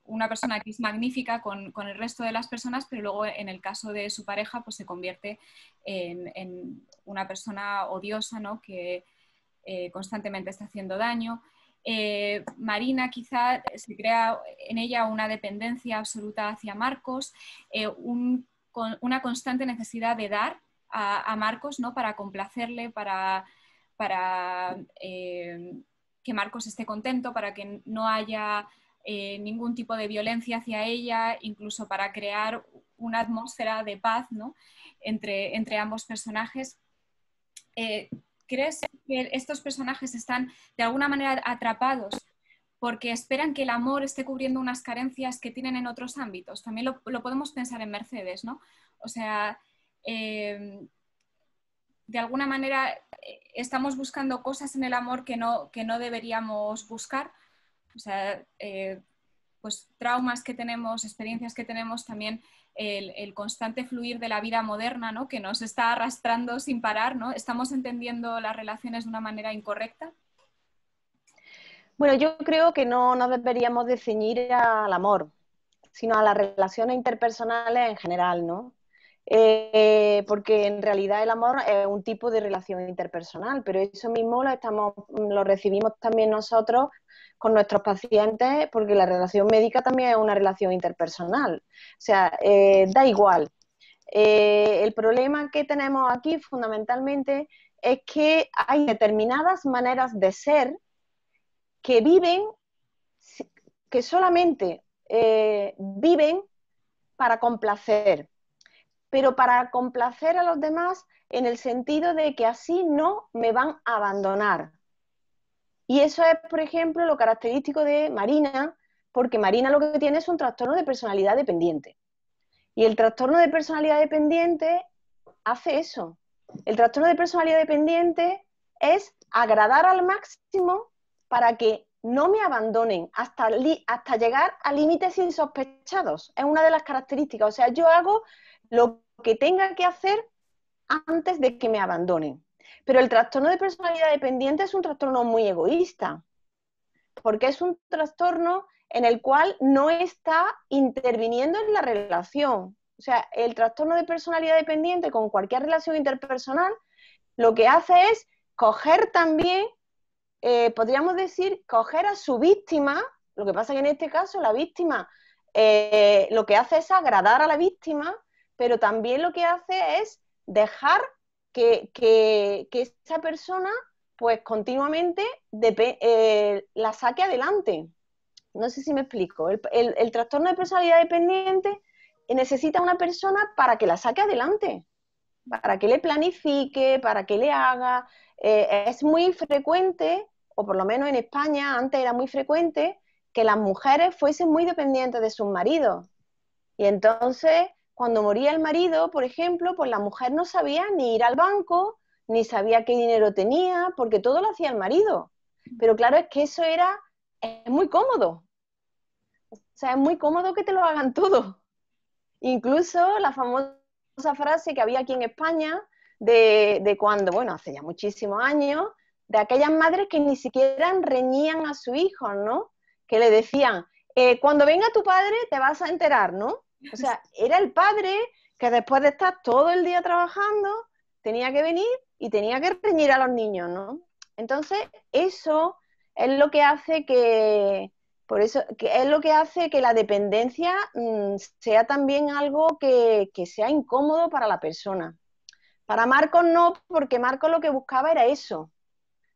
una persona que es magnífica con el resto de las personas, pero luego en el caso de su pareja pues se convierte en una persona odiosa, ¿no? Que constantemente está haciendo daño. Marina quizá se crea en ella una dependencia absoluta hacia Marcos, una constante necesidad de dar a Marcos, ¿no? Para complacerle, para que Marcos esté contento, para que no haya ningún tipo de violencia hacia ella, incluso para crear una atmósfera de paz, ¿no? entre ambos personajes. ¿Crees que estos personajes están de alguna manera atrapados porque esperan que el amor esté cubriendo unas carencias que tienen en otros ámbitos? También lo podemos pensar en Mercedes, ¿no? O sea, de alguna manera estamos buscando cosas en el amor que no deberíamos buscar. O sea, pues traumas que tenemos, experiencias que tenemos, también el constante fluir de la vida moderna, ¿no? Que nos está arrastrando sin parar, ¿no? ¿Estamos entendiendo las relaciones de una manera incorrecta? Bueno, yo creo que no deberíamos de ceñir al amor, sino a las relaciones interpersonales en general, ¿no? Porque en realidad el amor es un tipo de relación interpersonal, pero eso mismo lo recibimos también nosotros con nuestros pacientes, porque la relación médica también es una relación interpersonal. O sea, da igual. El problema que tenemos aquí fundamentalmente es que hay determinadas maneras de ser que viven, que solamente viven para complacer, pero para complacer a los demás en el sentido de que así no me van a abandonar. Y eso es, por ejemplo, lo característico de Marina, porque Marina lo que tiene es un trastorno de personalidad dependiente. Y el trastorno de personalidad dependiente hace eso. El trastorno de personalidad dependiente es agradar al máximo para que no me abandonen hasta llegar a límites insospechados. Es una de las características. O sea, yo hago lo que tenga que hacer antes de que me abandonen. Pero el trastorno de personalidad dependiente es un trastorno muy egoísta, porque es un trastorno en el cual no está interviniendo en la relación. O sea, el trastorno de personalidad dependiente con cualquier relación interpersonal lo que hace es coger también, podríamos decir, coger a su víctima. Lo que pasa es que en este caso la víctima lo que hace es agradar a la víctima, pero también lo que hace es dejar que esa persona pues continuamente la saque adelante. No sé si me explico. El trastorno de personalidad dependiente necesita una persona para que la saque adelante, para que le planifique, para que le haga. Es muy frecuente, o por lo menos en España antes era muy frecuente, que las mujeres fuesen muy dependientes de sus maridos. Y entonces, cuando moría el marido, por ejemplo, pues la mujer no sabía ni ir al banco, ni sabía qué dinero tenía, porque todo lo hacía el marido. Pero claro, es que es muy cómodo. O sea, es muy cómodo que te lo hagan todo. Incluso la famosa frase que había aquí en España de cuando, bueno, hace ya muchísimos años, de aquellas madres que ni siquiera reñían a su hijo, ¿no? Que le decían, cuando venga tu padre te vas a enterar, ¿no? O sea, era el padre que después de estar todo el día trabajando tenía que venir y tenía que reñir a los niños, ¿no? Entonces, eso es lo que hace que, por eso, que es lo que hace que la dependencia sea también algo que sea incómodo para la persona. Para Marcos no, porque Marcos lo que buscaba era eso.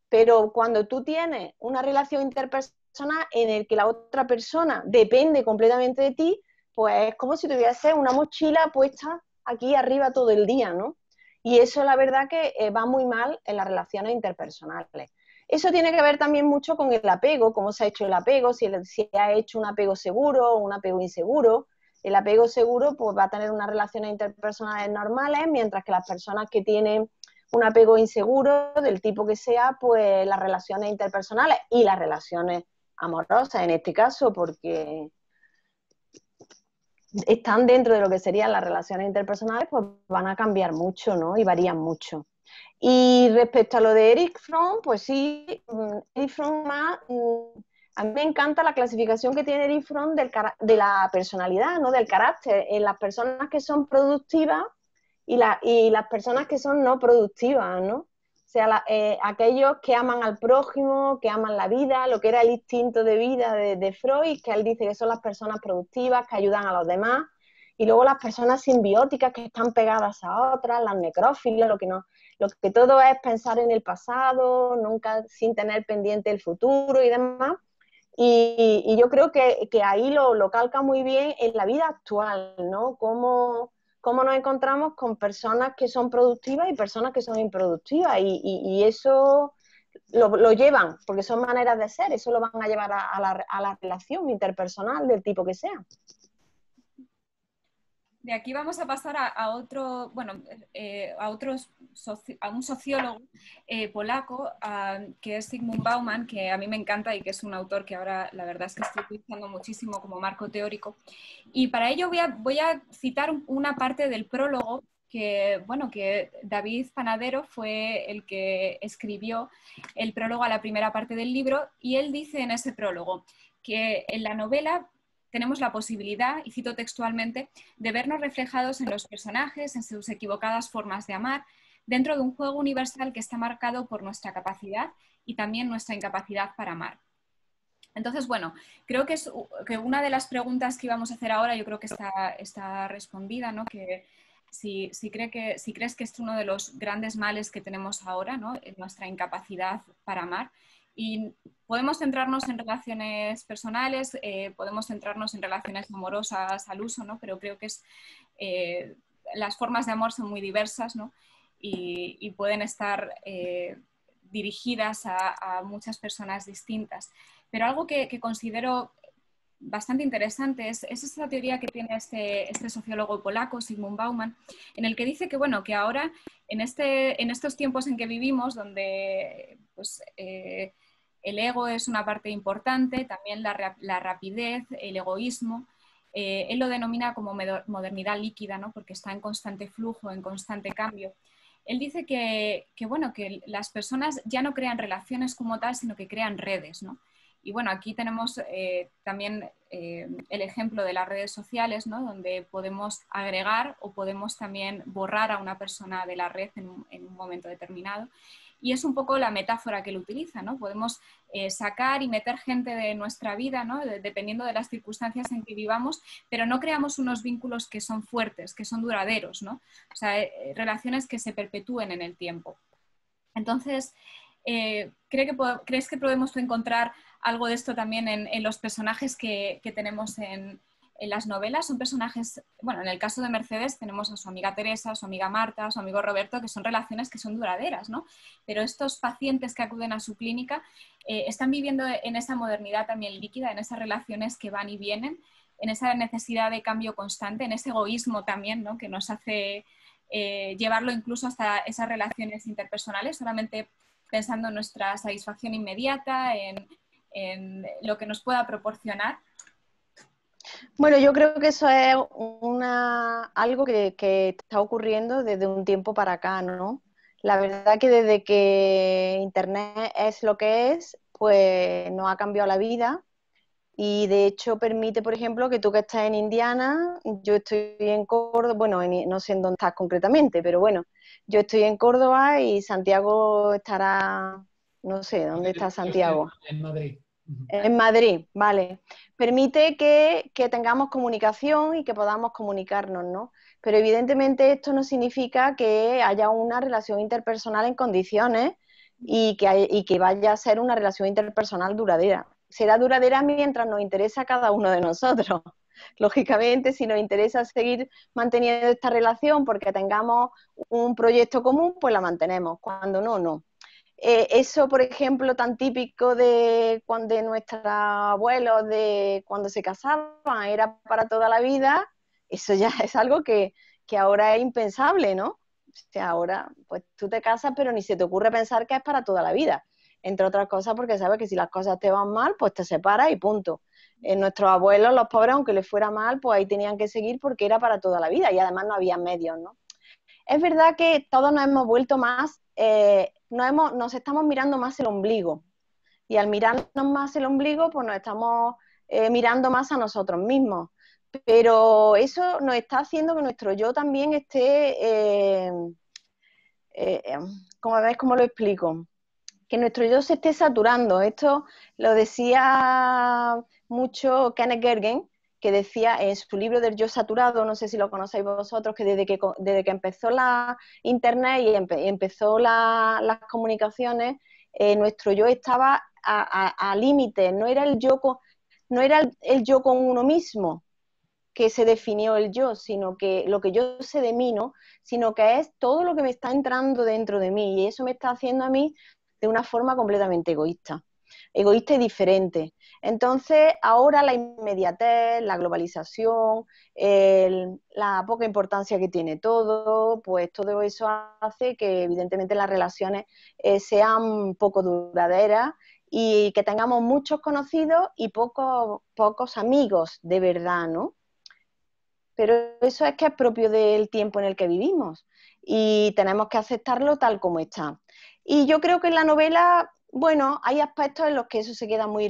Pero cuando tú tienes una relación interpersonal en la que la otra persona depende completamente de ti, pues es como si tuviese una mochila puesta aquí arriba todo el día, ¿no? Y eso la verdad que va muy mal en las relaciones interpersonales. Eso tiene que ver también mucho con el apego, cómo se ha hecho el apego, si ha hecho un apego seguro o un apego inseguro. El apego seguro pues va a tener unas relaciones interpersonales normales, mientras que las personas que tienen un apego inseguro, del tipo que sea, pues las relaciones interpersonales y las relaciones amorosas en este caso, porque están dentro de lo que serían las relaciones interpersonales, pues van a cambiar mucho, ¿no? Y varían mucho. Y respecto a lo de Erich Fromm, pues sí, Erich Fromm a mí me encanta la clasificación que tiene Erich Fromm de la personalidad, ¿no? Del carácter, en las personas que son productivas y las personas que son no productivas, ¿no? O sea, aquellos que aman al prójimo, que aman la vida, lo que era el instinto de vida de Freud, que él dice que son las personas productivas, que ayudan a los demás, y luego las personas simbióticas que están pegadas a otras, las necrófilas, lo que todo es pensar en el pasado, nunca sin tener pendiente el futuro y demás. Y yo creo que ahí lo calca muy bien en la vida actual, ¿no? Cómo nos encontramos con personas que son productivas y personas que son improductivas. Y eso lo llevan, porque son maneras de ser, eso lo van a llevar a la relación interpersonal del tipo que sea. De aquí vamos a pasar a otro, bueno, a un sociólogo polaco, que es Zygmunt Bauman, que a mí me encanta y que es un autor que ahora la verdad es que estoy utilizando muchísimo como marco teórico. Y para ello voy a citar una parte del prólogo que, bueno, que David Panadero fue el que escribió el prólogo a la primera parte del libro, y él dice en ese prólogo que en la novela tenemos la posibilidad, y cito textualmente, de vernos reflejados en los personajes, en sus equivocadas formas de amar, dentro de un juego universal que está marcado por nuestra capacidad y también nuestra incapacidad para amar. Entonces, bueno, creo que una de las preguntas que íbamos a hacer ahora, yo creo que está respondida, ¿no? Que si crees que es uno de los grandes males que tenemos ahora, ¿no? Nuestra incapacidad para amar. Y podemos centrarnos en relaciones personales, podemos centrarnos en relaciones amorosas al uso, ¿no? Pero creo que las formas de amor son muy diversas, ¿no? Y pueden estar dirigidas a muchas personas distintas. Pero algo que considero bastante interesante es esta teoría que tiene este sociólogo polaco, Zygmunt Bauman, en el que dice que, bueno, que ahora, en estos tiempos en que vivimos, donde pues, el ego es una parte importante, también la rapidez, el egoísmo, él lo denomina como modernidad líquida, ¿no? Porque está en constante flujo, en constante cambio. Él dice bueno, que las personas ya no crean relaciones como tal, sino que crean redes, ¿no? Y bueno, aquí tenemos también el ejemplo de las redes sociales, ¿no? Donde podemos agregar o podemos también borrar a una persona de la red en un momento determinado. Y es un poco la metáfora que él utiliza, ¿no? Podemos sacar y meter gente de nuestra vida, ¿no? Dependiendo de las circunstancias en que vivamos, pero no creamos unos vínculos que son fuertes, que son duraderos, ¿no? O sea, relaciones que se perpetúen en el tiempo. Entonces, ¿crees que podemos encontrar algo de esto también en los personajes que tenemos en las novelas? Son personajes, bueno, en el caso de Mercedes tenemos a su amiga Teresa, a su amiga Marta, a su amigo Roberto, que son relaciones que son duraderas, ¿no? Pero estos pacientes que acuden a su clínica están viviendo en esa modernidad también líquida, en esas relaciones que van y vienen, en esa necesidad de cambio constante, en ese egoísmo también, ¿no? Que nos hace llevarlo incluso hasta esas relaciones interpersonales, solamente pensando en nuestra satisfacción inmediata, en lo que nos pueda proporcionar. Bueno, yo creo que eso es algo que está ocurriendo desde un tiempo para acá, ¿no? La verdad que desde que Internet es lo que es, pues nos ha cambiado la vida y de hecho permite, por ejemplo, que tú que estás en Indiana, yo estoy en Córdoba, bueno, no sé en dónde estás concretamente, pero bueno, yo estoy en Córdoba y Santiago estará No sé, ¿dónde está Santiago? En Madrid. En Madrid, vale. Permite que tengamos comunicación y que podamos comunicarnos, ¿no? Pero evidentemente esto no significa que haya una relación interpersonal en condiciones y que vaya a ser una relación interpersonal duradera. Será duradera mientras nos interesa a cada uno de nosotros. Lógicamente, si nos interesa seguir manteniendo esta relación porque tengamos un proyecto común, pues la mantenemos. Cuando no, no. Eso, por ejemplo, tan típico de nuestros abuelos, de cuando se casaban, era para toda la vida, eso ya es algo que ahora es impensable, ¿no? O sea, ahora, pues tú te casas, pero ni se te ocurre pensar que es para toda la vida. Entre otras cosas, porque sabes que si las cosas te van mal, pues te separas y punto. Nuestros abuelos, los pobres, aunque les fuera mal, pues ahí tenían que seguir porque era para toda la vida y además no había medios, ¿no? Es verdad que todos nos hemos vuelto más, nos estamos mirando más el ombligo y al mirarnos más el ombligo pues nos estamos mirando más a nosotros mismos, pero eso nos está haciendo que nuestro yo también esté, ¿cómo ves? ¿Cómo lo explico? Que nuestro yo se esté saturando. Esto lo decía mucho Kenneth Gergen, que decía en su libro del yo saturado, no sé si lo conocéis vosotros, que desde que empezó la internet y empezó las comunicaciones, nuestro yo estaba a límite, no era el yo con uno mismo que se definió el yo, sino que lo que yo sé de mí, ¿no? Sino que es todo lo que me está entrando dentro de mí y eso me está haciendo a mí de una forma completamente egoísta y diferente. Entonces, ahora la inmediatez, la globalización, la poca importancia que tiene todo, pues todo eso hace que evidentemente las relaciones sean poco duraderas y que tengamos muchos conocidos y pocos amigos de verdad, ¿no? Pero eso es que es propio del tiempo en el que vivimos y tenemos que aceptarlo tal como está. Y yo creo que en la novela, bueno, hay aspectos en los que eso se queda muy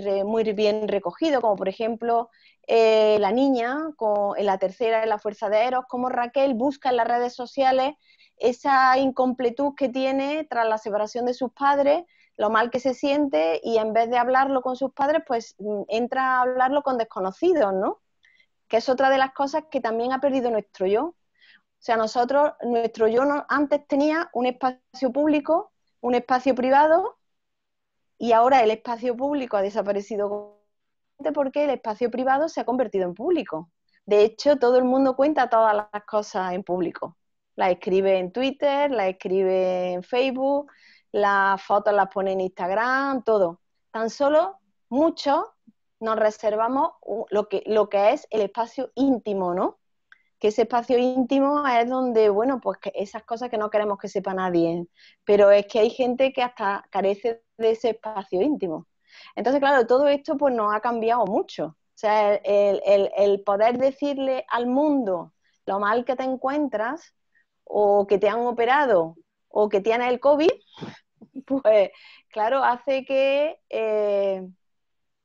bien recogido, como por ejemplo la niña en la tercera, en La fuerza de Eros, como Raquel busca en las redes sociales esa incompletud que tiene tras la separación de sus padres, lo mal que se siente y en vez de hablarlo con sus padres, pues entra a hablarlo con desconocidos, ¿no? Que es otra de las cosas que también ha perdido nuestro yo. O sea, nuestro yo antes tenía un espacio público, un espacio privado, y ahora el espacio público ha desaparecido porque el espacio privado se ha convertido en público. De hecho, todo el mundo cuenta todas las cosas en público. Las escribe en Twitter, las escribe en Facebook, las fotos las pone en Instagram, todo. Tan solo muchos nos reservamos lo que es el espacio íntimo, ¿no? Que ese espacio íntimo es donde, bueno, pues que esas cosas que no queremos que sepa nadie, pero es que hay gente que hasta carece de ese espacio íntimo. Entonces, claro, todo esto pues nos ha cambiado mucho. O sea, el poder decirle al mundo lo mal que te encuentras, o que te han operado, o que tienes el COVID, pues claro, hace que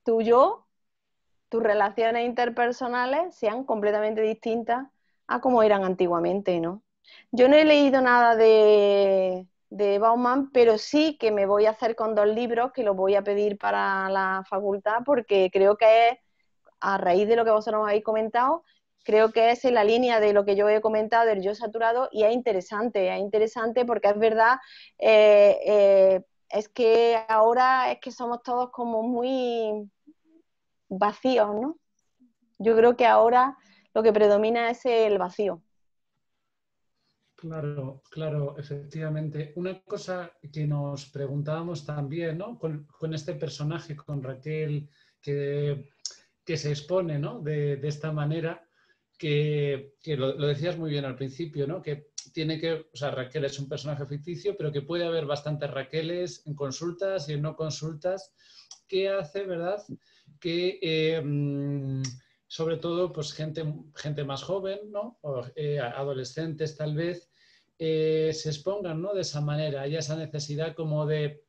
tus relaciones interpersonales sean completamente distintas a como eran antiguamente, ¿no? Yo no he leído nada de Bauman, pero sí que me voy a hacer con 2 libros que los voy a pedir para la facultad porque creo que es, a raíz de lo que vosotros habéis comentado, creo que es en la línea de lo que yo he comentado del yo saturado y es interesante porque es verdad, es que ahora es que somos todos como muy vacíos, ¿no? Yo creo que ahora lo que predomina es el vacío. Claro, claro, efectivamente. Una cosa que nos preguntábamos también, ¿no? Con este personaje, con Raquel, que se expone, ¿no? De esta manera, que lo decías muy bien al principio, ¿no? Que o sea, Raquel es un personaje ficticio, pero que puede haber bastantes Raqueles en consultas y en no consultas, que hace, ¿verdad? Que sobre todo, pues gente más joven, ¿no? O, adolescentes tal vez, se expongan, ¿no? De esa manera, hay esa necesidad como de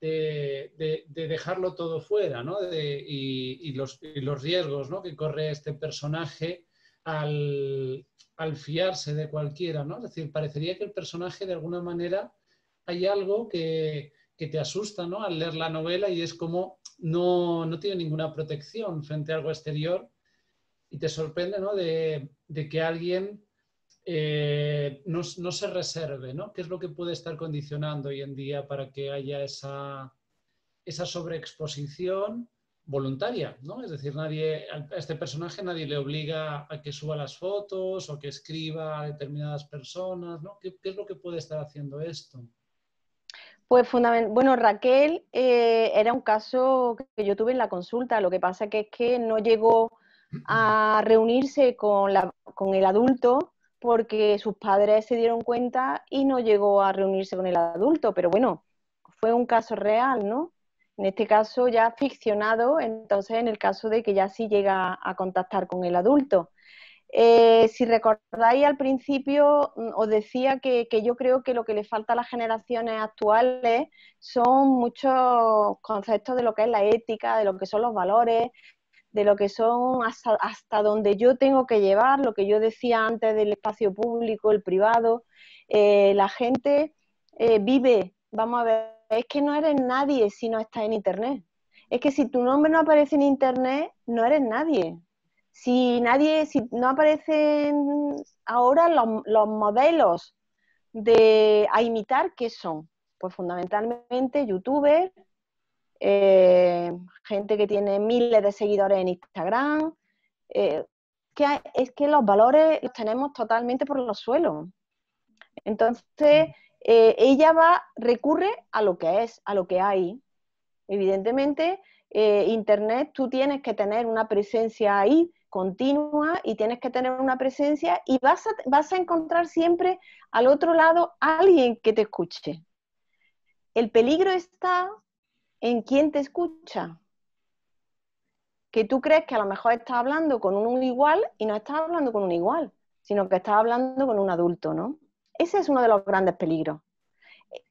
dejarlo todo fuera, ¿no? Y los riesgos, ¿no? Que corre este personaje al fiarse de cualquiera, ¿no? Es decir, parecería que el personaje de alguna manera hay algo que que te asusta, ¿no?, al leer la novela, y es como no tiene ninguna protección frente a algo exterior y te sorprende, ¿no?, de que alguien no se reserve, ¿no? ¿Qué es lo que puede estar condicionando hoy en día para que haya esa sobreexposición voluntaria, ¿no? Es decir, a este personaje nadie le obliga a que suba las fotos o que escriba a determinadas personas, ¿no? ¿Qué es lo que puede estar haciendo esto? Pues bueno, Raquel era un caso que yo tuve en la consulta. Lo que pasa es que no llegó a reunirse con el adulto porque sus padres se dieron cuenta y no llegó a reunirse con el adulto. Pero bueno, fue un caso real, ¿no? En este caso ya ficcionado, entonces en el caso de que ya sí llega a contactar con el adulto. Si recordáis al principio, os decía que yo creo que lo que le falta a las generaciones actuales son muchos conceptos de lo que es la ética, de lo que son los valores, de lo que son hasta donde yo tengo que llevar, lo que yo decía antes del espacio público, el privado. La gente vive, vamos a ver, es que no eres nadie si no estás en Internet. Es que si tu nombre no aparece en Internet, no eres nadie. Si no aparecen ahora los modelos a imitar, ¿qué son? Pues fundamentalmente youtubers, gente que tiene miles de seguidores en Instagram, es que los valores los tenemos totalmente por los suelos. Entonces, ella recurre a lo que es, a lo que hay. Evidentemente, Internet, tú tienes que tener una presencia ahí continua y tienes que tener una presencia y vas a encontrar siempre al otro lado a alguien que te escuche. El peligro está en quién te escucha. Que tú crees que a lo mejor estás hablando con un igual y no estás hablando con un igual, sino que estás hablando con un adulto, ¿no? Ese es uno de los grandes peligros.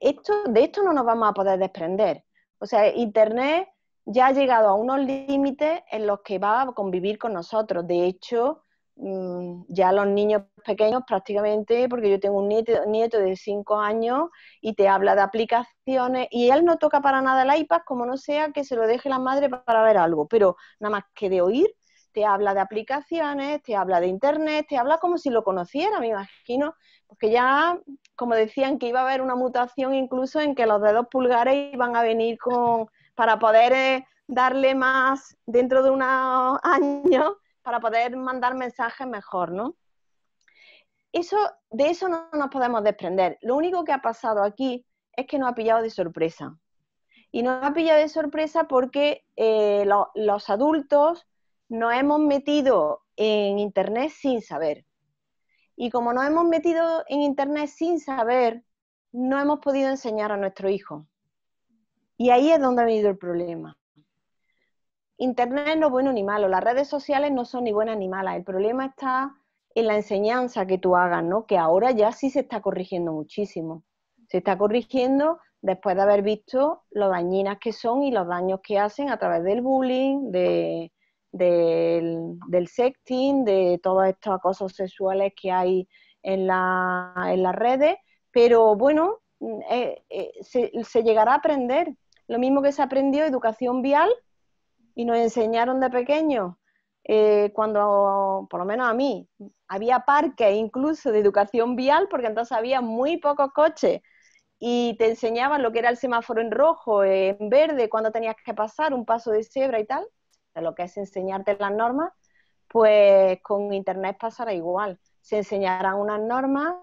De esto no nos vamos a poder desprender. O sea, Internet ya ha llegado a unos límites en los que va a convivir con nosotros. De hecho, ya los niños pequeños prácticamente, porque yo tengo un nieto de 5 años y te habla de aplicaciones y él no toca para nada el iPad, como no sea que se lo deje la madre para ver algo, pero nada más que de oír, te habla de aplicaciones, te habla de Internet, te habla como si lo conociera, me imagino, porque ya, como decían, que iba a haber una mutación incluso en que los dedos pulgares iban a venir para poder darle más dentro de unos años, para poder mandar mensajes mejor, ¿no? De eso no nos podemos desprender. Lo único que ha pasado aquí es que nos ha pillado de sorpresa. Y nos ha pillado de sorpresa porque los adultos nos hemos metido en Internet sin saber. Y como nos hemos metido en Internet sin saber, no hemos podido enseñar a nuestro hijo. Y ahí es donde ha venido el problema. Internet no es bueno ni malo, las redes sociales no son ni buenas ni malas. El problema está en la enseñanza que tú hagas, ¿no? Que ahora ya sí se está corrigiendo muchísimo. Se está corrigiendo después de haber visto lo dañinas que son y los daños que hacen a través del bullying, del sexting, de todos estos acosos sexuales que hay en las redes, pero bueno, se llegará a aprender. Lo mismo que se aprendió educación vial y nos enseñaron de pequeños, cuando, por lo menos a mí, había parques incluso de educación vial, porque entonces había muy pocos coches, y te enseñaban lo que era el semáforo en rojo, en verde, cuando tenías que pasar, un paso de cebra y tal, de lo que es enseñarte las normas, pues con Internet pasará igual. Se enseñarán unas normas,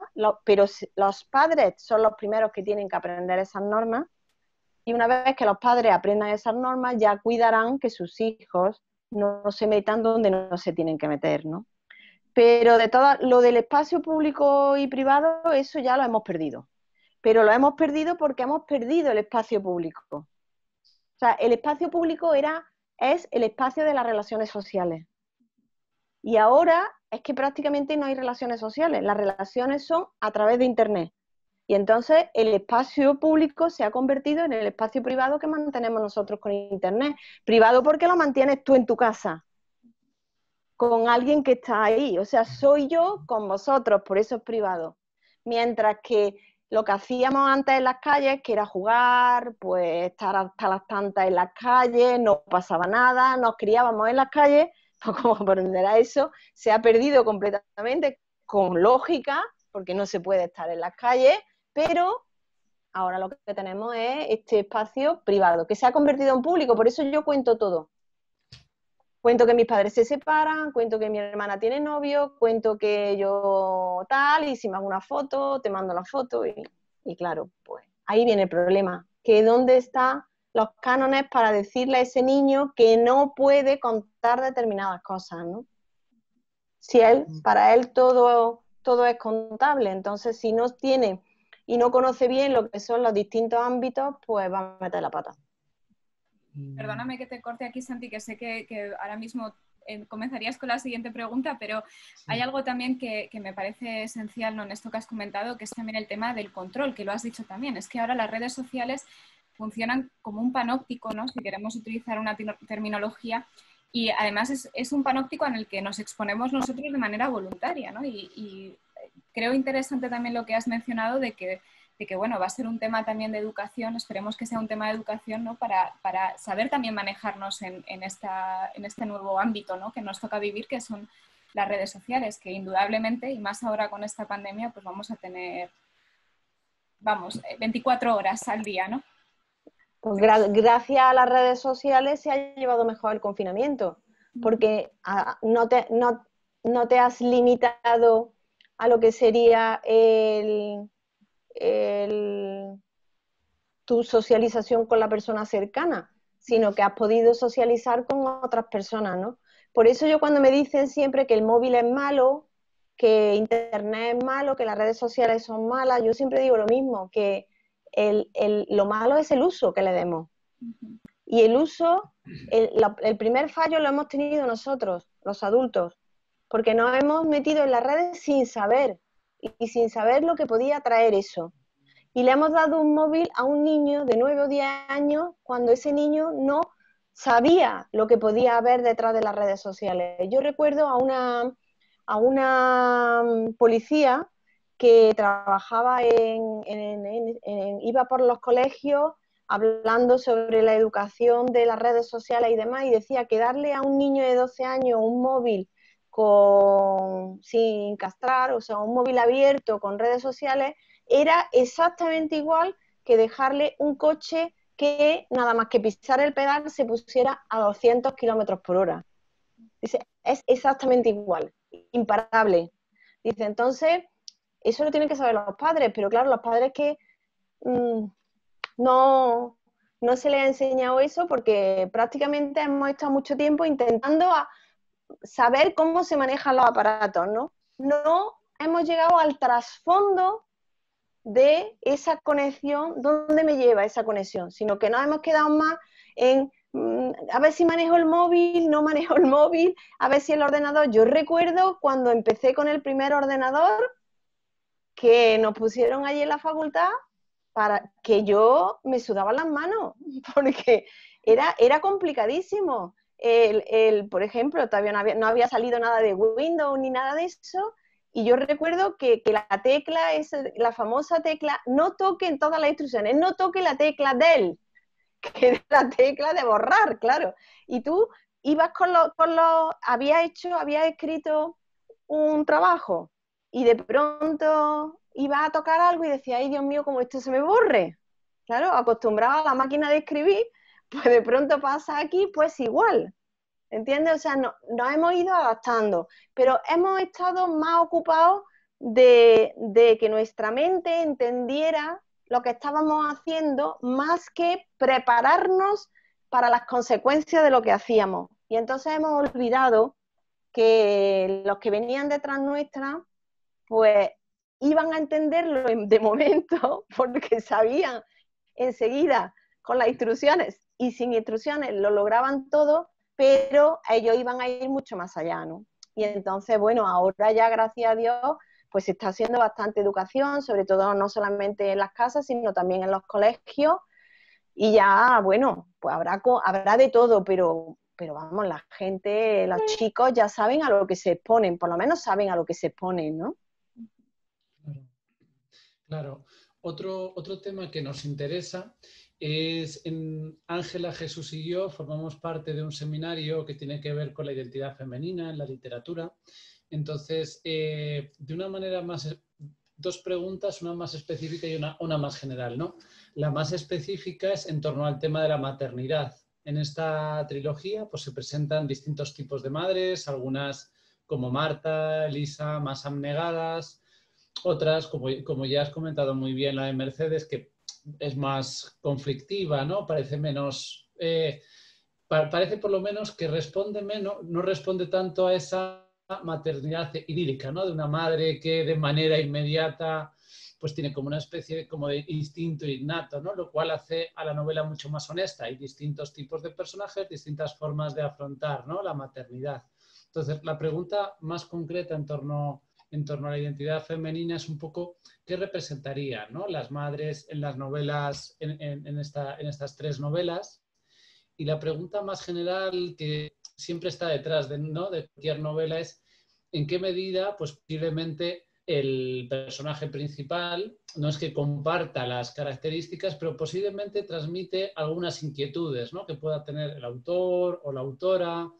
pero los padres son los primeros que tienen que aprender esas normas, y una vez que los padres aprendan esas normas, ya cuidarán que sus hijos no se metan donde no se tienen que meter, ¿no? Pero de todo lo del espacio público y privado, eso ya lo hemos perdido. Pero lo hemos perdido porque hemos perdido el espacio público. O sea, el espacio público es el espacio de las relaciones sociales. Y ahora es que prácticamente no hay relaciones sociales. Las relaciones son a través de Internet. Y entonces el espacio público se ha convertido en el espacio privado que mantenemos nosotros con Internet. Privado porque lo mantienes tú en tu casa, con alguien que está ahí. O sea, soy yo con vosotros, por eso es privado. Mientras que lo que hacíamos antes en las calles, que era jugar, pues estar hasta las tantas en las calles, no pasaba nada, nos criábamos en las calles, pues como aprenderá eso, se ha perdido completamente, con lógica, porque no se puede estar en las calles, pero ahora lo que tenemos es este espacio privado, que se ha convertido en público, por eso yo cuento todo. Cuento que mis padres se separan, cuento que mi hermana tiene novio, cuento que yo tal, y si me hago una foto, te mando la foto, y claro, pues ahí viene el problema, que dónde están los cánones para decirle a ese niño que no puede contar determinadas cosas, ¿no? Si para él todo es contable, entonces si no tiene y no conoce bien lo que son los distintos ámbitos, pues va a meter la pata. Perdóname que te corte aquí, Santi, que sé que ahora mismo comenzarías con la siguiente pregunta, pero hay algo también que me parece esencial, ¿no?, en esto que has comentado, que es también el tema del control, que lo has dicho también. Es que ahora las redes sociales funcionan como un panóptico, ¿no?, si queremos utilizar una terminología, y además es un panóptico en el que nos exponemos nosotros de manera voluntaria, ¿no? Y creo interesante también lo que has mencionado de que bueno, va a ser un tema también de educación, esperemos que sea un tema de educación, ¿no?, para saber también manejarnos en este nuevo ámbito, ¿no?, que nos toca vivir, que son las redes sociales, que indudablemente, y más ahora con esta pandemia, pues vamos a tener, 24 horas al día, ¿no? Pues gracias a las redes sociales se ha llevado mejor el confinamiento, porque no te has limitado a lo que sería tu socialización con la persona cercana, sino que has podido socializar con otras personas, ¿no? Por eso yo cuando me dicen siempre que el móvil es malo, que internet es malo, que las redes sociales son malas, yo siempre digo lo mismo, que lo malo es el uso que le demos. Y el uso, el primer fallo lo hemos tenido nosotros, los adultos, porque nos hemos metido en las redes sin saber, y sin saber lo que podía traer eso. Y le hemos dado un móvil a un niño de 9 o 10 años cuando ese niño no sabía lo que podía haber detrás de las redes sociales. Yo recuerdo a una policía que trabajaba iba por los colegios hablando sobre la educación de las redes sociales y demás, y decía que darle a un niño de 12 años un móvil sin castrar, o sea, un móvil abierto con redes sociales, era exactamente igual que dejarle un coche que nada más que pisar el pedal se pusiera a 200 kilómetros por hora. Dice, es exactamente igual, imparable. Dice, entonces, eso lo tienen que saber los padres, pero claro, los padres que no se les ha enseñado eso porque prácticamente hemos estado mucho tiempo intentando saber cómo se manejan los aparatos, ¿no? No hemos llegado al trasfondo de esa conexión, ¿dónde me lleva esa conexión? Sino que nos hemos quedado más en a ver si manejo el móvil, no manejo el móvil, a ver si el ordenador. Yo recuerdo cuando empecé con el primer ordenador que nos pusieron allí en la facultad para que yo me sudaban las manos, porque era complicadísimo. Por ejemplo, todavía no había salido nada de Windows ni nada de eso, y yo recuerdo que la tecla, la famosa tecla, no toque en todas las instrucciones, no toque la tecla del, que es la tecla de borrar, claro. Y tú ibas había escrito un trabajo, y de pronto ibas a tocar algo y decías, ay Dios mío, como esto se me borre. Claro, acostumbrado a la máquina de escribir, pues de pronto pasa aquí, pues igual. ¿Entiendes? O sea, nos hemos ido adaptando, pero hemos estado más ocupados de que nuestra mente entendiera lo que estábamos haciendo más que prepararnos para las consecuencias de lo que hacíamos. Y entonces hemos olvidado que los que venían detrás nuestra, pues iban a entenderlo de momento porque sabían enseguida con las instrucciones, y sin instrucciones lo lograban todo, pero ellos iban a ir mucho más allá, ¿no? Y entonces, bueno, ahora ya, gracias a Dios, pues se está haciendo bastante educación, sobre todo no solamente en las casas, sino también en los colegios, y ya, bueno, pues habrá de todo, pero vamos, la gente, los chicos ya saben a lo que se exponen, por lo menos saben a lo que se exponen, ¿no? Claro. otro tema que nos interesa es, Ángela, Jesús y yo formamos parte de un seminario que tiene que ver con la identidad femenina en la literatura. Entonces, de una manera más, dos preguntas, una más específica y una más general, ¿no? La más específica es en torno al tema de la maternidad. En esta trilogía pues, se presentan distintos tipos de madres, algunas como Marta, Elisa, más abnegadas, otras, como ya has comentado muy bien, la de Mercedes, que es más conflictiva, ¿no? Parece menos... parece por lo menos que responde menos, no responde tanto a esa maternidad idílica, ¿no? De una madre que de manera inmediata pues tiene como una especie como de instinto innato, ¿no? Lo cual hace a la novela mucho más honesta. Hay distintos tipos de personajes, distintas formas de afrontar, ¿no? La maternidad. Entonces, la pregunta más concreta en torno a la identidad femenina es un poco qué representarían, ¿no? Las madres en las novelas, en estas tres novelas. Y la pregunta más general que siempre está detrás ¿no? de cualquier novela es en qué medida, pues posiblemente el personaje principal no es que comparta las características, pero posiblemente transmite algunas inquietudes, ¿no? Que pueda tener el autor o la autora,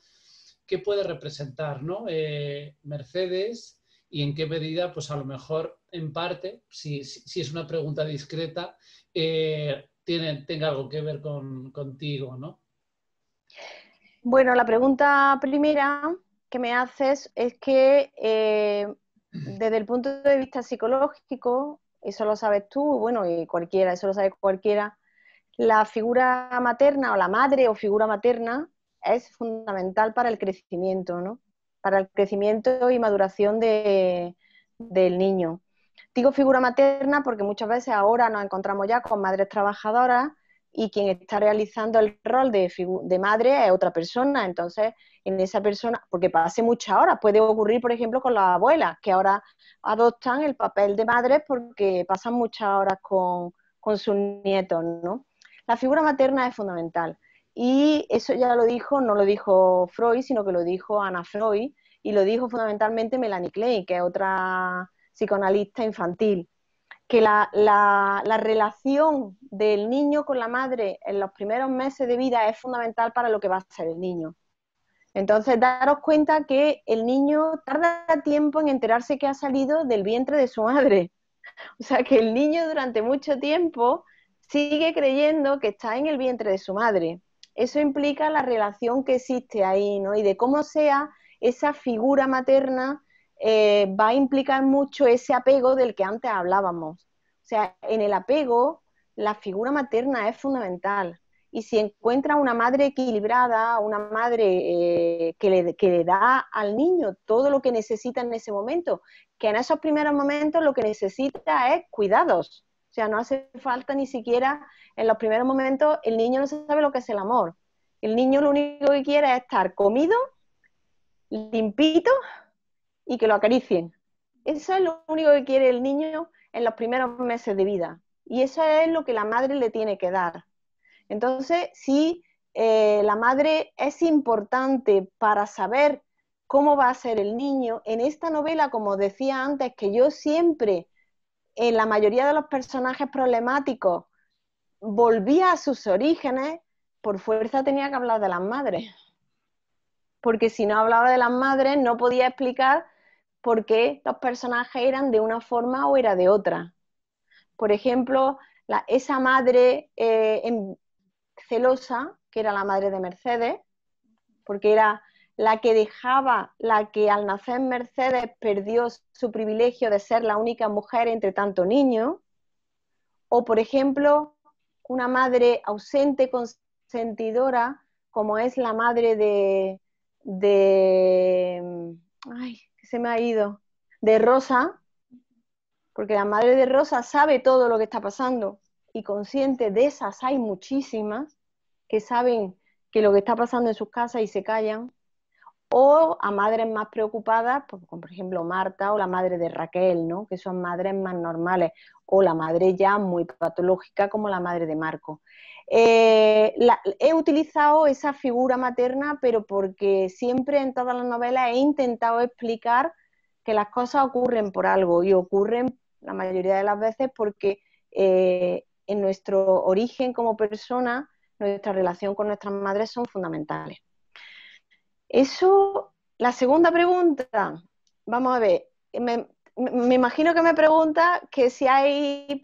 qué puede representar, ¿no? Mercedes, y en qué medida, pues a lo mejor en parte, si es una pregunta discreta, tenga algo que ver contigo, ¿no? Bueno, la pregunta primera que me haces es que desde el punto de vista psicológico, eso lo sabes tú, bueno, y cualquiera, eso lo sabe cualquiera, la figura materna o la madre o figura materna es fundamental para el crecimiento, ¿no? Para el crecimiento y maduración del niño. Digo figura materna porque muchas veces ahora nos encontramos ya con madres trabajadoras y quien está realizando el rol de madre es otra persona. Entonces, en esa persona, porque pase muchas horas, puede ocurrir, por ejemplo, con las abuelas, que ahora adoptan el papel de madres porque pasan muchas horas con sus nietos, ¿no? La figura materna es fundamental. Y eso ya lo dijo, no lo dijo Freud, sino que lo dijo Anna Freud, y lo dijo fundamentalmente Melanie Klein, que es otra psicoanalista infantil, que la relación del niño con la madre en los primeros meses de vida es fundamental para lo que va a ser el niño. Entonces, daros cuenta que el niño tarda tiempo en enterarse que ha salido del vientre de su madre. O sea, que el niño durante mucho tiempo sigue creyendo que está en el vientre de su madre. Eso implica la relación que existe ahí, ¿no? Y de cómo sea esa figura materna va a implicar mucho ese apego del que antes hablábamos. O sea, en el apego la figura materna es fundamental. Y si encuentra una madre equilibrada, una madre que le da al niño todo lo que necesita en ese momento, que en esos primeros momentos lo que necesita es cuidados. O sea, no hace falta ni siquiera, en los primeros momentos el niño no sabe lo que es el amor. El niño lo único que quiere es estar comido, limpito y que lo acaricien. Eso es lo único que quiere el niño en los primeros meses de vida. Y eso es lo que la madre le tiene que dar. Entonces, sí, la madre es importante para saber cómo va a ser el niño. En esta novela, como decía antes, que yo siempre, en la mayoría de los personajes problemáticos, volvía a sus orígenes, por fuerza tenía que hablar de las madres. Porque si no hablaba de las madres, no podía explicar por qué los personajes eran de una forma o era de otra. Por ejemplo, esa madre celosa, que era la madre de Mercedes, porque era la que dejaba, la que al nacer Mercedes perdió su privilegio de ser la única mujer entre tanto niño, o por ejemplo, una madre ausente, consentidora, como es la madre ay, que se me ha ido, de Rosa, porque la madre de Rosa sabe todo lo que está pasando y consciente de esas hay muchísimas que saben que lo que está pasando en sus casas y se callan, o a madres más preocupadas, pues, como por ejemplo Marta o la madre de Raquel, ¿no? Que son madres más normales, o la madre ya muy patológica como la madre de Marco. He utilizado esa figura materna, pero porque siempre en todas las novelas he intentado explicar que las cosas ocurren por algo y ocurren la mayoría de las veces porque en nuestro origen como persona, nuestra relación con nuestras madres son fundamentales. Eso, la segunda pregunta, vamos a ver, me imagino que me pregunta que si hay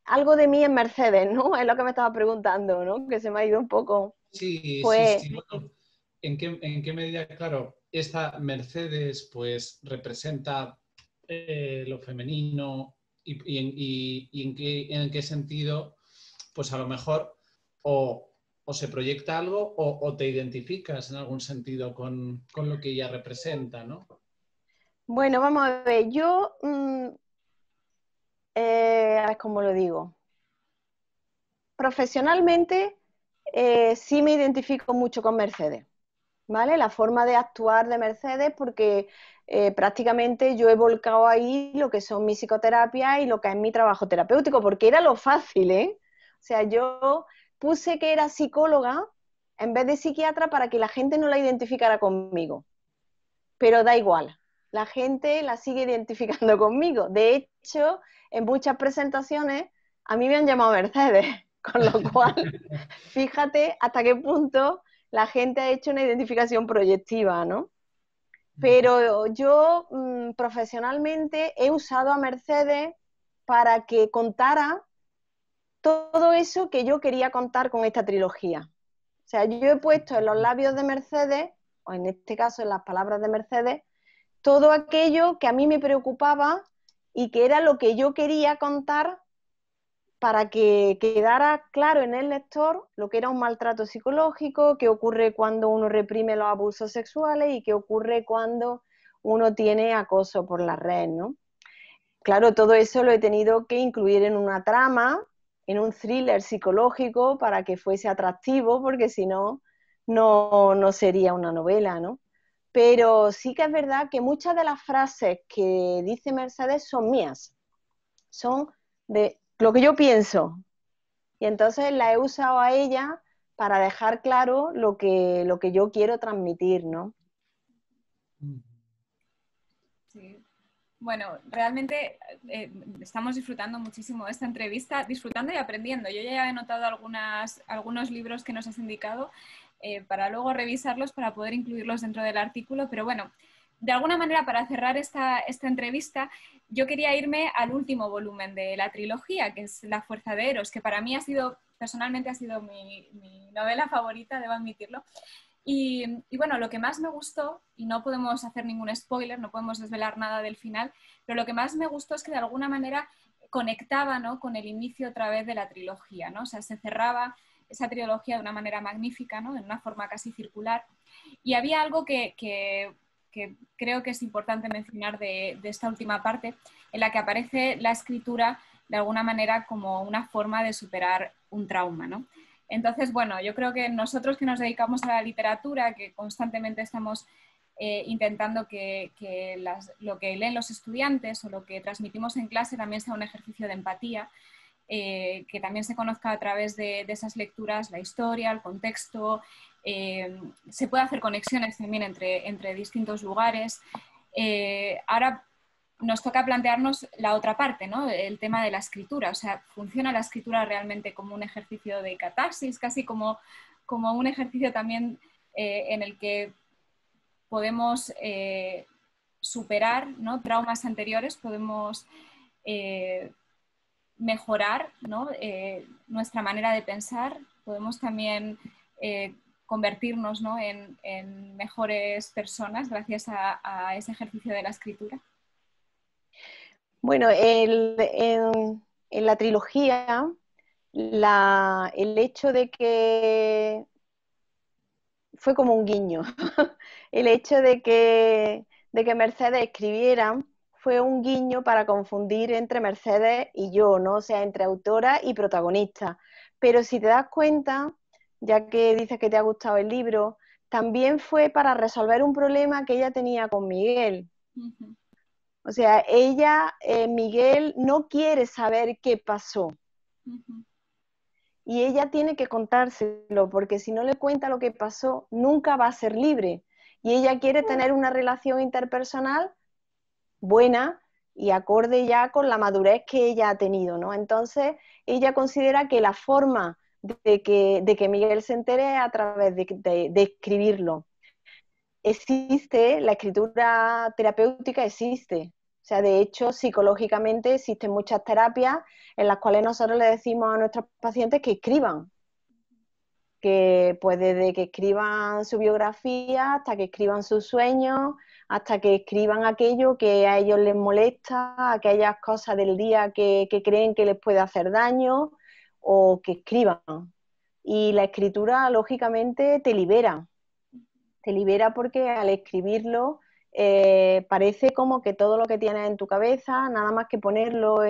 algo de mí en Mercedes, ¿no? Es lo que me estaba preguntando, ¿no? Que se me ha ido un poco. Sí, sí, Pues, sí. Bueno, ¿en qué medida, claro, esta Mercedes pues representa lo femenino y en qué sentido, pues a lo mejor o se proyecta algo o te identificas en algún sentido con lo que ella representa, ¿no? bueno, vamos a ver, yo, ¿cómo lo digo? Profesionalmente, sí me identifico mucho con Mercedes, ¿vale? La forma de actuar de Mercedes, porque prácticamente yo he volcado ahí lo que son mis psicoterapias y lo que es mi trabajo terapéutico, porque era lo fácil, ¿eh? O sea, yo puse que era psicóloga en vez de psiquiatra para que la gente no la identificara conmigo, pero da igual, la gente la sigue identificando conmigo. De hecho, en muchas presentaciones a mí me han llamado Mercedes, con lo cual, fíjate hasta qué punto la gente ha hecho una identificación proyectiva, ¿no? Pero yo profesionalmente he usado a Mercedes para que contara todo eso que yo quería contar con esta trilogía. O sea, yo he puesto en los labios de Mercedes, o en este caso en las palabras de Mercedes, todo aquello que a mí me preocupaba y que era lo que yo quería contar para que quedara claro en el lector lo que era un maltrato psicológico, qué ocurre cuando uno reprime los abusos sexuales y qué ocurre cuando uno tiene acoso por la red, ¿no? Claro, todo eso lo he tenido que incluir en una trama, en un thriller psicológico para que fuese atractivo, porque si no, no sería una novela, ¿no? Pero sí que es verdad que muchas de las frases que dice Mercedes son mías, son de lo que yo pienso. Y entonces la he usado a ella para dejar claro lo que yo quiero transmitir, ¿no? Sí. Bueno, realmente estamos disfrutando muchísimo de esta entrevista, disfrutando y aprendiendo. Yo ya he anotado algunos libros que nos has indicado para luego revisarlos para poder incluirlos dentro del artículo, pero bueno, de alguna manera para cerrar esta entrevista, yo quería irme al último volumen de la trilogía, que es La Fuerza de Eros, que para mí personalmente ha sido mi novela favorita, debo admitirlo. Y bueno, lo que más me gustó, y no podemos hacer ningún spoiler, no podemos desvelar nada del final, pero lo que más me gustó es que de alguna manera conectaba, ¿no?, con el inicio otra vez de la trilogía, ¿no? O sea, se cerraba esa trilogía de una manera magnífica, ¿no?, en una forma casi circular. Y había algo que creo que es importante mencionar de esta última parte, en la que aparece la escritura de alguna manera como una forma de superar un trauma, ¿no? Entonces, bueno, yo creo que nosotros que nos dedicamos a la literatura, que constantemente estamos intentando que lo que leen los estudiantes o lo que transmitimos en clase también sea un ejercicio de empatía, que también se conozca a través de esas lecturas la historia, el contexto, se puede hacer conexiones también entre distintos lugares. Ahora nos toca plantearnos la otra parte, ¿no?, el tema de la escritura. O sea, ¿funciona la escritura realmente como un ejercicio de catarsis, casi como un ejercicio también en el que podemos superar, ¿no?, traumas anteriores, podemos mejorar, ¿no?, nuestra manera de pensar, podemos también convertirnos, ¿no?, en mejores personas gracias a ese ejercicio de la escritura? Bueno, en la trilogía, el hecho de que fue como un guiño, el hecho de que Mercedes escribiera fue un guiño para confundir entre Mercedes y yo, ¿no? O sea, entre autora y protagonista. Pero si te das cuenta, ya que dices que te ha gustado el libro, también fue para resolver un problema que ella tenía con Miguel. Uh-huh. O sea, ella, Miguel, no quiere saber qué pasó. Uh-huh. Y ella tiene que contárselo, porque si no le cuenta lo que pasó, nunca va a ser libre. Y ella quiere tener una relación interpersonal buena, y acorde ya con la madurez que ella ha tenido, ¿no? Entonces, ella considera que la forma de que Miguel se entere es a través de escribirlo. Existe, la escritura terapéutica existe. O sea, de hecho, psicológicamente existen muchas terapias en las cuales nosotros le decimos a nuestros pacientes que escriban, que pues desde que escriban su biografía hasta que escriban sus sueños, hasta que escriban aquello que a ellos les molesta, aquellas cosas del día que creen que les puede hacer daño, o que escriban. Y la escritura, lógicamente, te libera porque al escribirlo parece como que todo lo que tienes en tu cabeza, nada más que ponerlo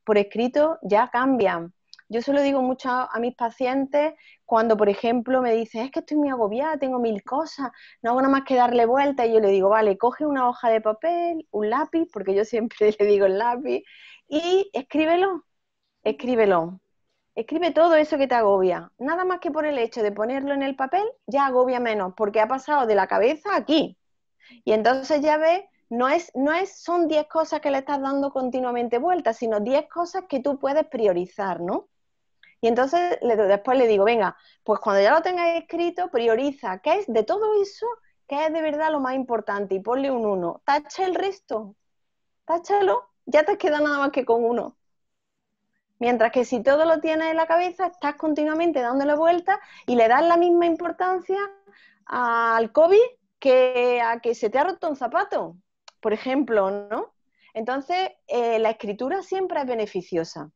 por escrito, ya cambia. Yo se lo digo mucho a mis pacientes cuando, por ejemplo, me dicen, es que estoy muy agobiada, tengo 1000 cosas, no hago nada más que darle vuelta, y yo le digo, vale, coge una hoja de papel, un lápiz, porque yo siempre le digo el lápiz, y escríbelo. Escribe todo eso que te agobia. Nada más que por el hecho de ponerlo en el papel, ya agobia menos, porque ha pasado de la cabeza aquí. Y entonces ya ves, son 10 cosas que le estás dando continuamente vueltas, sino 10 cosas que tú puedes priorizar, ¿no? Y entonces después le digo, venga, pues cuando ya lo tengas escrito, prioriza qué es de todo eso, qué es de verdad lo más importante, y ponle un 1. Tacha el resto, táchalo, ya te queda nada más que con 1. Mientras que si todo lo tienes en la cabeza, estás continuamente dándole vueltas y le das la misma importancia al COVID que a que se te ha roto un zapato, por ejemplo, ¿no? Entonces, la escritura siempre es beneficiosa.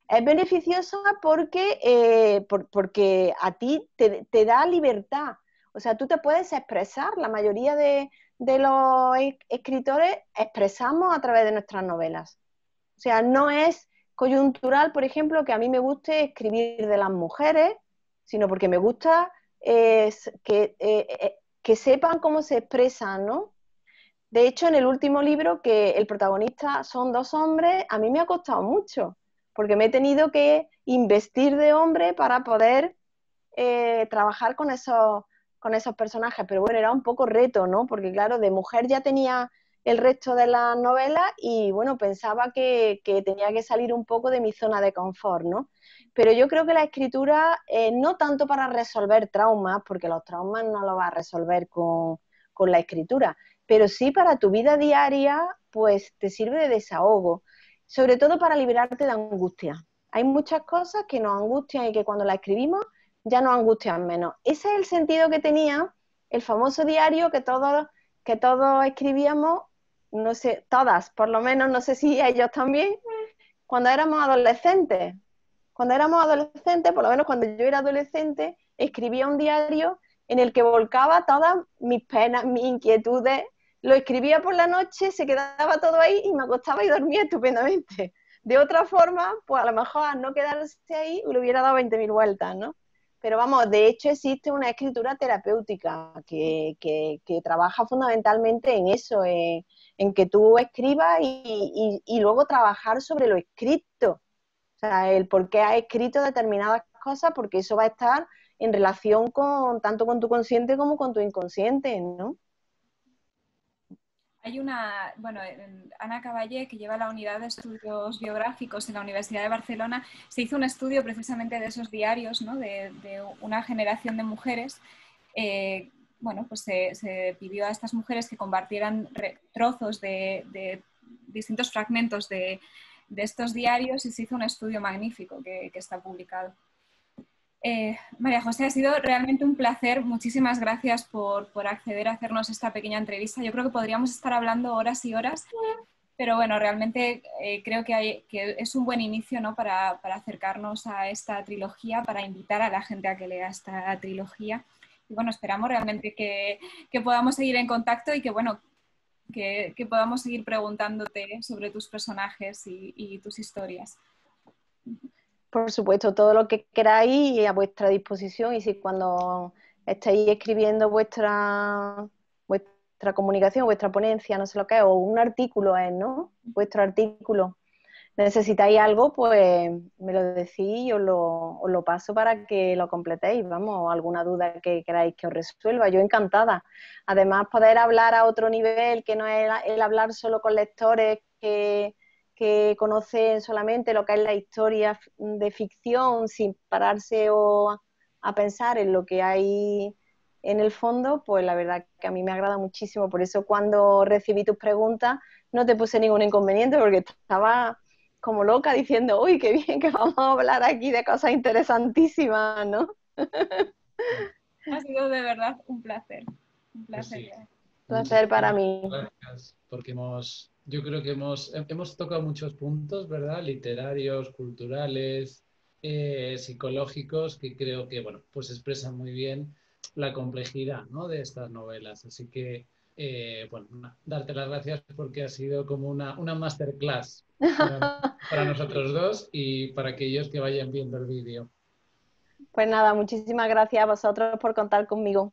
Es beneficiosa porque a ti te da libertad. O sea, tú te puedes expresar. La mayoría de los escritores expresamos a través de nuestras novelas. O sea, no es coyuntural, por ejemplo, que a mí me guste escribir de las mujeres, sino porque me gusta que sepan cómo se expresan, ¿no? De hecho, en el último libro, que el protagonista son 2 hombres, a mí me ha costado mucho, porque me he tenido que investir de hombre para poder trabajar con esos personajes. Pero bueno, era un poco reto, ¿no? Porque claro, de mujer ya tenía el resto de las novelas y bueno, pensaba que tenía que salir un poco de mi zona de confort, ¿no? Pero yo creo que la escritura, no tanto para resolver traumas, porque los traumas no los vas a resolver con la escritura, pero sí para tu vida diaria, pues te sirve de desahogo, sobre todo para liberarte de angustia. Hay muchas cosas que nos angustian y que cuando las escribimos ya nos angustian menos. Ese es el sentido que tenía el famoso diario que todos escribíamos, no sé, todas, por lo menos, no sé si ellos también, cuando éramos adolescentes. Cuando éramos adolescentes, por lo menos cuando yo era adolescente, escribía un diario en el que volcaba todas mis penas, mis inquietudes, lo escribía por la noche, se quedaba todo ahí y me acostaba y dormía estupendamente. De otra forma, pues a lo mejor al no quedarse ahí le hubiera dado 20.000 vueltas, ¿no? Pero vamos, de hecho existe una escritura terapéutica que trabaja fundamentalmente en eso, en que tú escribas y luego trabajar sobre lo escrito. O sea, el por qué has escrito determinadas cosas, porque eso va a estar en relación tanto con tu consciente como con tu inconsciente, ¿no? Hay Ana Caballé, que lleva la unidad de estudios biográficos en la Universidad de Barcelona, se hizo un estudio precisamente de esos diarios, ¿no? de una generación de mujeres. Pues se pidió a estas mujeres que compartieran trozos de distintos fragmentos de estos diarios y se hizo un estudio magnífico que está publicado. María José, ha sido realmente un placer. Muchísimas gracias por acceder a hacernos esta pequeña entrevista. Yo creo que podríamos estar hablando horas y horas, pero bueno, realmente creo que es un buen inicio, ¿no? para acercarnos a esta trilogía, para invitar a la gente a que lea esta trilogía. Y bueno, esperamos realmente que podamos seguir en contacto y que podamos seguir preguntándote sobre tus personajes y tus historias. Por supuesto, todo lo que queráis a vuestra disposición, y si cuando estéis escribiendo vuestra comunicación, vuestra ponencia, no sé lo que es, o un artículo ¿no? Vuestro artículo, necesitáis algo, pues me lo decís y os lo paso para que lo completéis, vamos, alguna duda que queráis que os resuelva, yo encantada. Además, poder hablar a otro nivel, que no es el hablar solo con lectores que conocen solamente lo que es la historia de ficción, sin pararse a pensar en lo que hay en el fondo, pues la verdad que a mí me agrada muchísimo. Por eso cuando recibí tus preguntas no te puse ningún inconveniente, porque estaba como loca diciendo, uy, qué bien que vamos a hablar aquí de cosas interesantísimas, ¿no? Ha sido de verdad un placer. Un placer. Pues sí. Placer para Muchísimas mí. gracias, porque yo creo que hemos tocado muchos puntos, ¿verdad? Literarios, culturales, psicológicos, que creo que, bueno, pues expresan muy bien la complejidad, ¿no?, de estas novelas. Así que, bueno, darte las gracias porque ha sido como una masterclass para nosotros dos y para aquellos que vayan viendo el vídeo. Pues nada, muchísimas gracias a vosotros por contar conmigo.